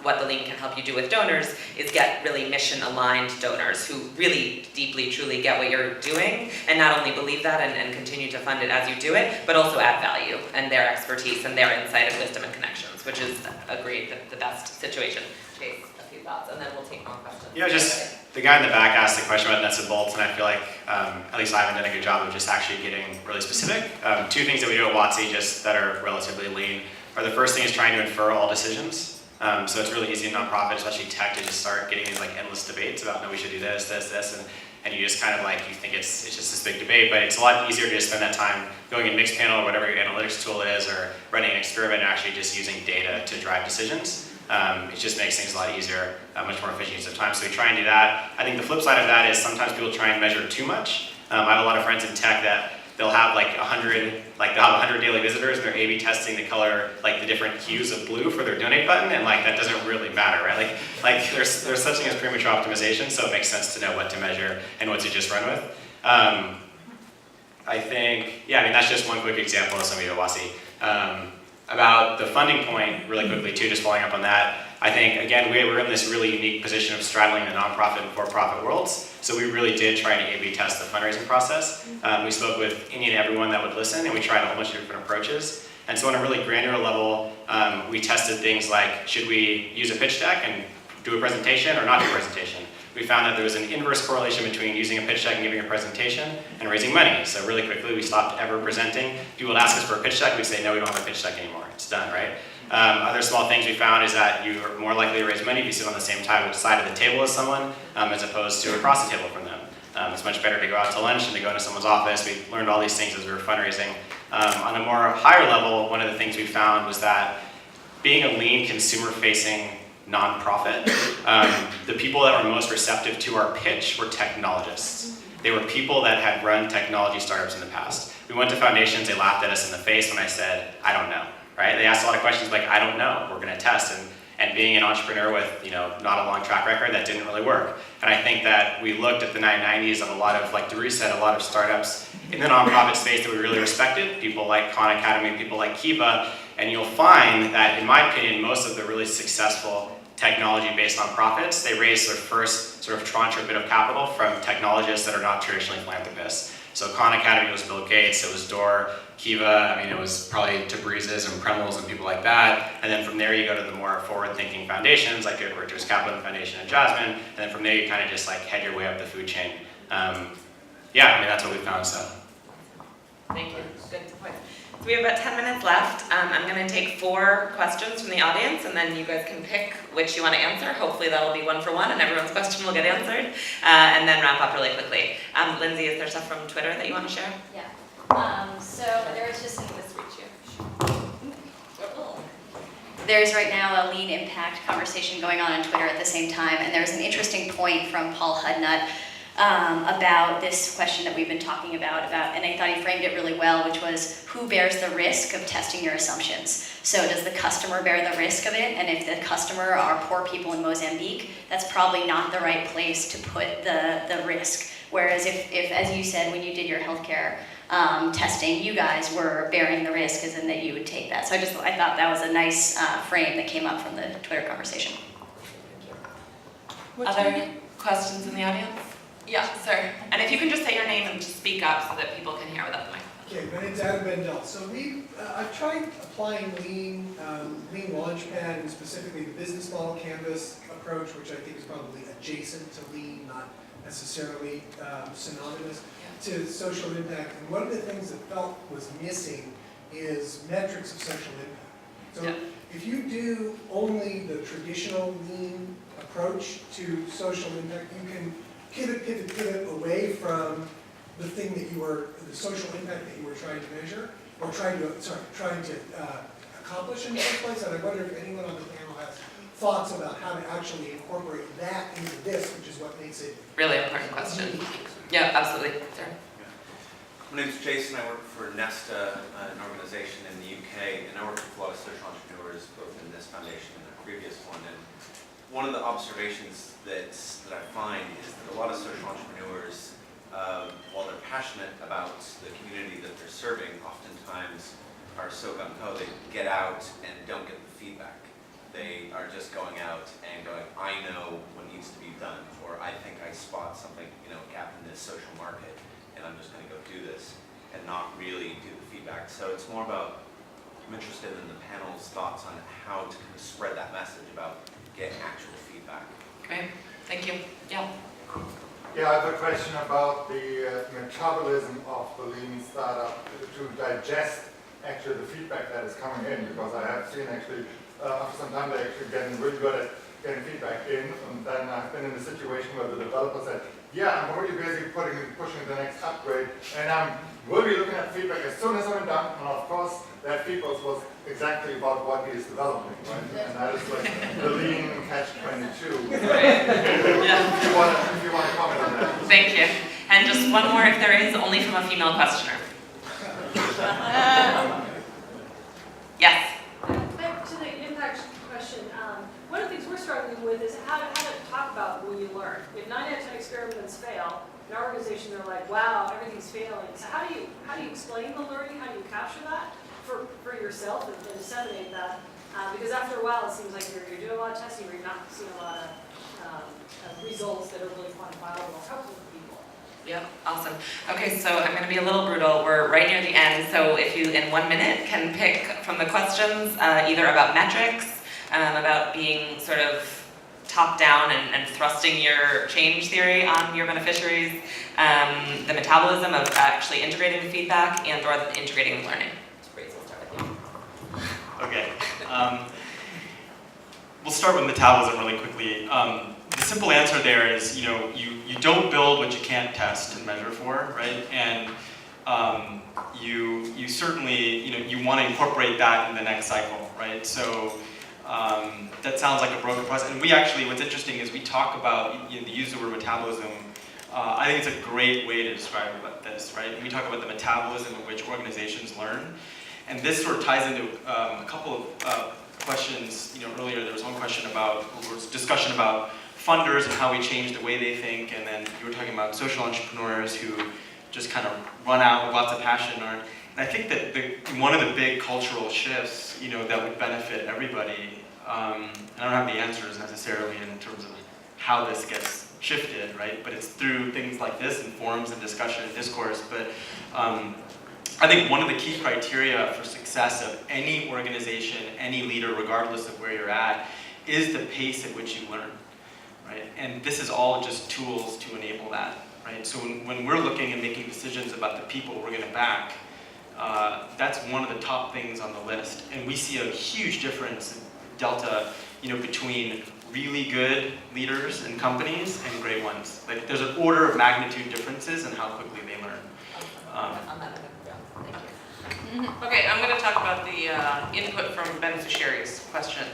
what the Lean can help you do with donors is get really mission-aligned donors who really deeply, truly get what you're doing and not only believe that and continue to fund it as you do it, but also add value and their expertise and their insight and wisdom and connections, which is, agreed, the best situation. Chase, a few thoughts, and then we'll take more questions. Just the guy in the back asked the question about nuts and bolts, and I feel like, at least I haven't done a good job of just actually getting really specific. 2 things that we do at WOTC just that are relatively lean are the first thing is trying to infer all decisions. So it's really easy in nonprofit, especially tech, to just start getting these endless debates about, no, we should do this, and you just kind of you think it's just this big debate, but it's a lot easier to just spend that time going in Mixpanel or whatever your analytics tool is, or running an experiment and actually just using data to drive decisions. It just makes things a lot easier, much more efficient use of time. So we try and do that. I think the flip side of that is sometimes people try and measure too much. I have a lot of friends in tech that they'll have 100 daily visitors, and they're A/B testing the color, the different hues of blue for their donate button, and that doesn't really matter, right? There's such thing as premature optimization, so it makes sense to know what to measure and what to just run with. I think, that's just one quick example of somebody at WASI. About the funding point, really quickly too, just following up on that, I think, again, we're in this really unique position of straddling the nonprofit and for-profit worlds, so we really did try to A/B test the fundraising process. We spoke with any and everyone that would listen, and we tried a whole bunch of different approaches. And so on a really granular level, we tested things like, should we use a pitch deck and do a presentation or not do a presentation? We found that there was an inverse correlation between using a pitch deck and giving a presentation and raising money. So really quickly, we stopped ever presenting. People would ask us for a pitch deck, we'd say, no, we don't have a pitch deck anymore. It's done, right? Other small things we found is that you're more likely to raise money if you sit on the same side of the table as someone, as opposed to across the table from them. It's much better to go out to lunch than to go into someone's office. We learned all these things as we were fundraising. On a more higher level, one of the things we found was that being a lean consumer-facing nonprofit, the people that were most receptive to our pitch were technologists. They were people that had run technology startups in the past. We went to foundations, they laughed at us in the face when I said, I don't know, right? They asked a lot of questions like, I don't know, we're gonna test. And being an entrepreneur with not a long track record, that didn't really work. And I think that we looked at the 1990s of a lot of, like Derick said, a lot of startups in the nonprofit space that we really respected, people like Khan Academy, people like Kiva, and you'll find that, in my opinion, most of the really successful technology-based nonprofits, they raise their first sort of tranche or bit of capital from technologists that are not traditionally philanthropists. So Khan Academy was Bill Gates, it was Dor, Kiva, I mean, it was probably Tabreez's and Premel's and people like that. And then from there you go to the more forward-thinking foundations, like the Rogers Kaplan Foundation and Jasmine. And then from there you kind of just like head your way up the food chain. Yeah, I mean, that's what we found, so. Thank you, good point. So we have about 10 minutes left. I'm gonna take 4 questions from the audience, and then you guys can pick which you wanna answer. Hopefully that'll be 1 for 1, and everyone's question will get answered, and then wrap up really quickly. Lindsay, is there stuff from Twitter that you wanna share? Yeah. So there's just there's right now a Lean Impact conversation going on Twitter at the same time, and there's an interesting point from Paul Hudnut about this question that we've been talking about, and I thought he framed it really well, which was who bears the risk of testing your assumptions? So does the customer bear the risk of it? And if the customer are poor people in Mozambique, that's probably not the right place to put the risk. Whereas if, as you said, when you did your healthcare testing, you guys were bearing the risk, as in that you would take that. So I thought that was a nice frame that came up from the Twitter conversation. Other questions in the audience? Yeah, sir. And if you can just say your name and just speak up so that people can hear without the microphone. Okay, my name's Adam Bendel. So I've tried applying Lean Launchpad, and specifically the business model canvas approach, which I think is probably adjacent to Lean, not necessarily synonymous, to social impact. And one of the things that felt was missing is metrics of social impact. So if you do only the traditional Lean approach to social impact, you can pivot away from the thing that the social impact that you were trying to measure, or trying to accomplish in the first place. And I wonder if anyone on the panel has thoughts about how to actually incorporate that into this, which is what makes it really important question. Yeah, absolutely. Sorry. My name is Jason. I work for Nesta, an organization in the UK, and I work with a lot of social entrepreneurs, both in this foundation and the previous one. And one of the observations that I find is that a lot of social entrepreneurs, while they're passionate about the community that they're serving, oftentimes are so gung-ho they get out and don't get the feedback. They are just going out and going, I know what needs to be done, or I think I spot something, gap in this social market, and I'm just going to go do this, and not really do the feedback. So it's more about, I'm interested in the panel's thoughts on how to kind of spread that message about getting actual feedback. Great, thank you. Yeah. Yeah, I have a question about the metabolism of the Lean startup to digest actually the feedback that is coming in, because I have seen actually after some time they're actually getting really good at getting feedback in, and then I've been in a situation where the developer said, yeah, I'm already busy pushing the next upgrade, and we'll be looking at feedback as soon as I'm done, and of course that feedback was exactly about what he is developing, right? And that is like the Lean catch-22. If you want to comment on that. Thank you. And just one more, if there is, only from a female questioner. Yes. Back to the impact question, one of the things we're struggling with is how to talk about when you learn. If 9 out of 10 experiments fail, in our organization they're like, wow, everything's failing. So how do you explain the learning? How do you capture that for yourself and disseminate that? Because after a while it seems like you're doing a lot of testing where you're not seeing a lot of results that are really quantifiable or helpful for people. Yep, awesome. Okay, so I'm going to be a little brutal. We're right near the end, so if you, in 1 minute, can pick from the questions either about metrics, about being sort of top-down and thrusting your change theory on your beneficiaries, the metabolism of actually integrating the feedback, and or integrating the learning. Tabreez, we'll start with you. Okay. We'll start with metabolism really quickly. The simple answer there is, you don't build what you can't test and measure for, right? And you certainly, you want to incorporate that in the next cycle, right? So that sounds like a broken process. And we actually, what's interesting is we talk about, use the word metabolism. I think it's a great way to describe this, right? And we talk about the metabolism in which organizations learn. And this sort of ties into a couple of questions. Earlier there was one question about, or discussion about funders and how we change the way they think, and then you were talking about social entrepreneurs who just kind of run out with lots of passion. And I think that one of the big cultural shifts, that would benefit everybody, and I don't have the answers necessarily in terms of how this gets shifted, right? But it's through things like this and forums and discussion and discourse. But I think one of the key criteria for success of any organization, any leader, regardless of where you're at, is the pace at which you learn, right? And this is all just tools to enable that, right? So when we're looking and making decisions about the people we're going to back, that's one of the top things on the list. And we see a huge difference, delta, between really good leaders and companies and great ones. Like there's an order of magnitude differences in how quickly they learn. Thank you. Okay, I'm going to talk about the input from beneficiaries question.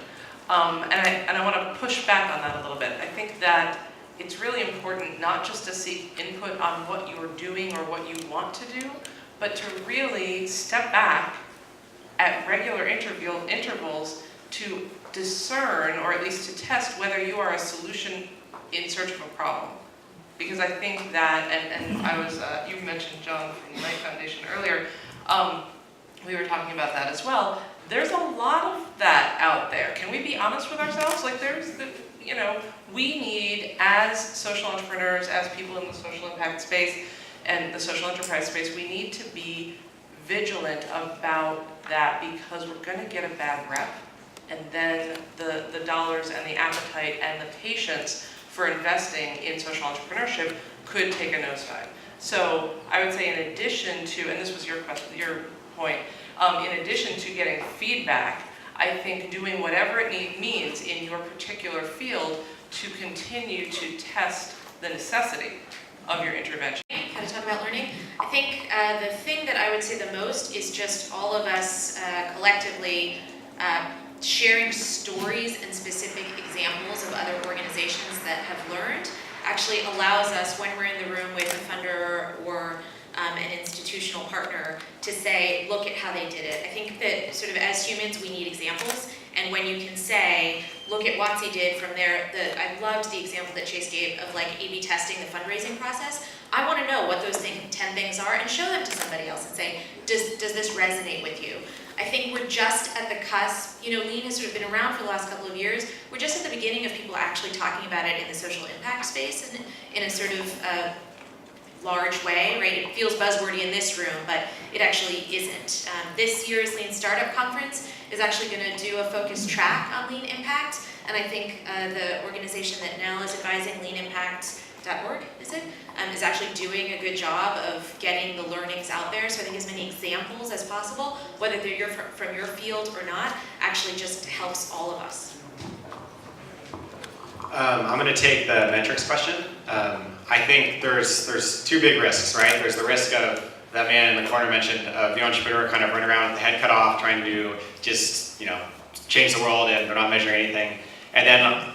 And I want to push back on that a little bit. I think that it's really important not just to seek input on what you are doing or what you want to do, but to really step back at regular intervals to discern, or at least to test, whether you are a solution in search of a problem. Because I think that, and I was, you mentioned John from the Knight Foundation earlier, we were talking about that as well. There's a lot of that out there. Can we be honest with ourselves? Like there's the, we need, as social entrepreneurs, as people in the social impact space and the social enterprise space, we need to be vigilant about that, because we're going to get a bad rep. And then the dollars and the appetite and the patience for investing in social entrepreneurship could take a nosedive. So I would say, in addition to, and this was your question, your point, in addition to getting feedback, I think doing whatever it means in your particular field to continue to test the necessity of your intervention. How to talk about learning. I think the thing that I would say the most is just all of us collectively sharing stories and specific examples of other organizations that have learned actually allows us, when we're in the room with a funder or an institutional partner, to say, look at how they did it. I think that sort of as humans, we need examples. And when you can say, look at what they did from there, I loved the example that Chase gave of like A/B testing the fundraising process. I want to know what those 10 things are and show them to somebody else and say, does this resonate with you? I think we're just at the cusp. Lean has sort of been around for the last couple of years. We're just at the beginning of people actually talking about it in the social impact space and in a sort of large way, right? It feels buzzwordy in this room, but it actually isn't. This year's Lean Startup Conference is actually going to do a focused track on Lean Impact, and I think the organization that Nell is advising, leanimpact.org, is actually doing a good job of getting the learnings out there. So I think as many examples as possible, whether they're from your field or not, actually just helps all of us. I'm going to take the metrics question. I think there's two big risks, right? There's the risk of that man in the corner mentioned, of the entrepreneur kind of running around with the head cut off, trying to just change the world, and they're not measuring anything. And then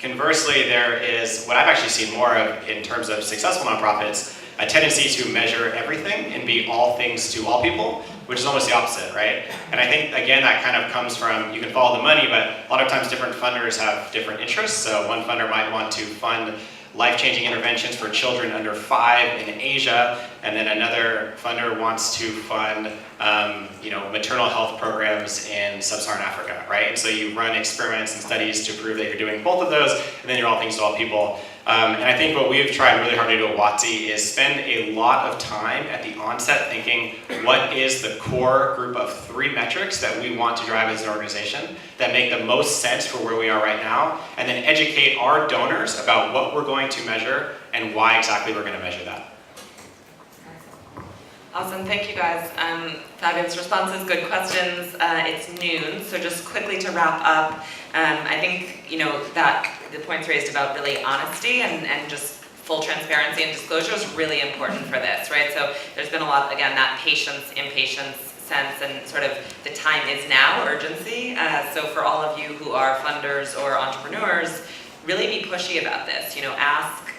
conversely, there is what I've actually seen more of in terms of successful nonprofits, a tendency to measure everything and be all things to all people, which is almost the opposite, right? And I think, again, that kind of comes from, you can follow the money, but a lot of times different funders have different interests. So one funder might want to fund life-changing interventions for children under 5 in Asia, and then another funder wants to fund maternal health programs in sub-Saharan Africa, right? And so you run experiments and studies to prove that you're doing both of those, and then you're all things to all people. And I think what we've tried really hard to do at WOTC is spend a lot of time at the onset thinking, what is the core group of 3 metrics that we want to drive as an organization that make the most sense for where we are right now, and then educate our donors about what we're going to measure and why exactly we're going to measure that. Awesome, thank you guys. Fabulous responses, good questions. It's noon, so just quickly to wrap up, I think that the points raised about really honesty and just full transparency and disclosure is really important for this, right? So there's been a lot, again, that patience, impatience sense, and sort of the time is now urgency. So for all of you who are funders or entrepreneurs, really be pushy about this. Ask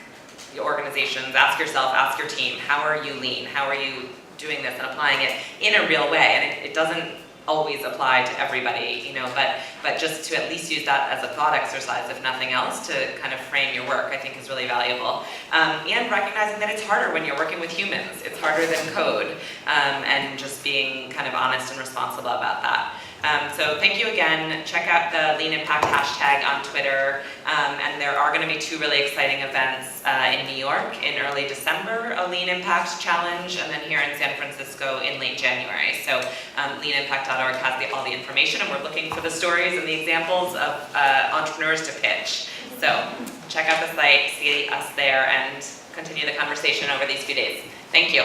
your organizations, ask yourself, ask your team, how are you lean? How are you doing this and applying it in a real way? And it doesn't always apply to everybody, but just to at least use that as a thought exercise, if nothing else, to kind of frame your work, I think is really valuable. And recognizing that it's harder when you're working with humans. It's harder than code, and just being kind of honest and responsible about that. So thank you again. Check out the Lean Impact hashtag on Twitter. And there are going to be 2 really exciting events in New York in early December, a Lean Impact Challenge, and then here in San Francisco in late January. So leanimpact.org has all the information, and we're looking for the stories and the examples of entrepreneurs to pitch. So check out the site, see us there, and continue the conversation over these few days. Thank you.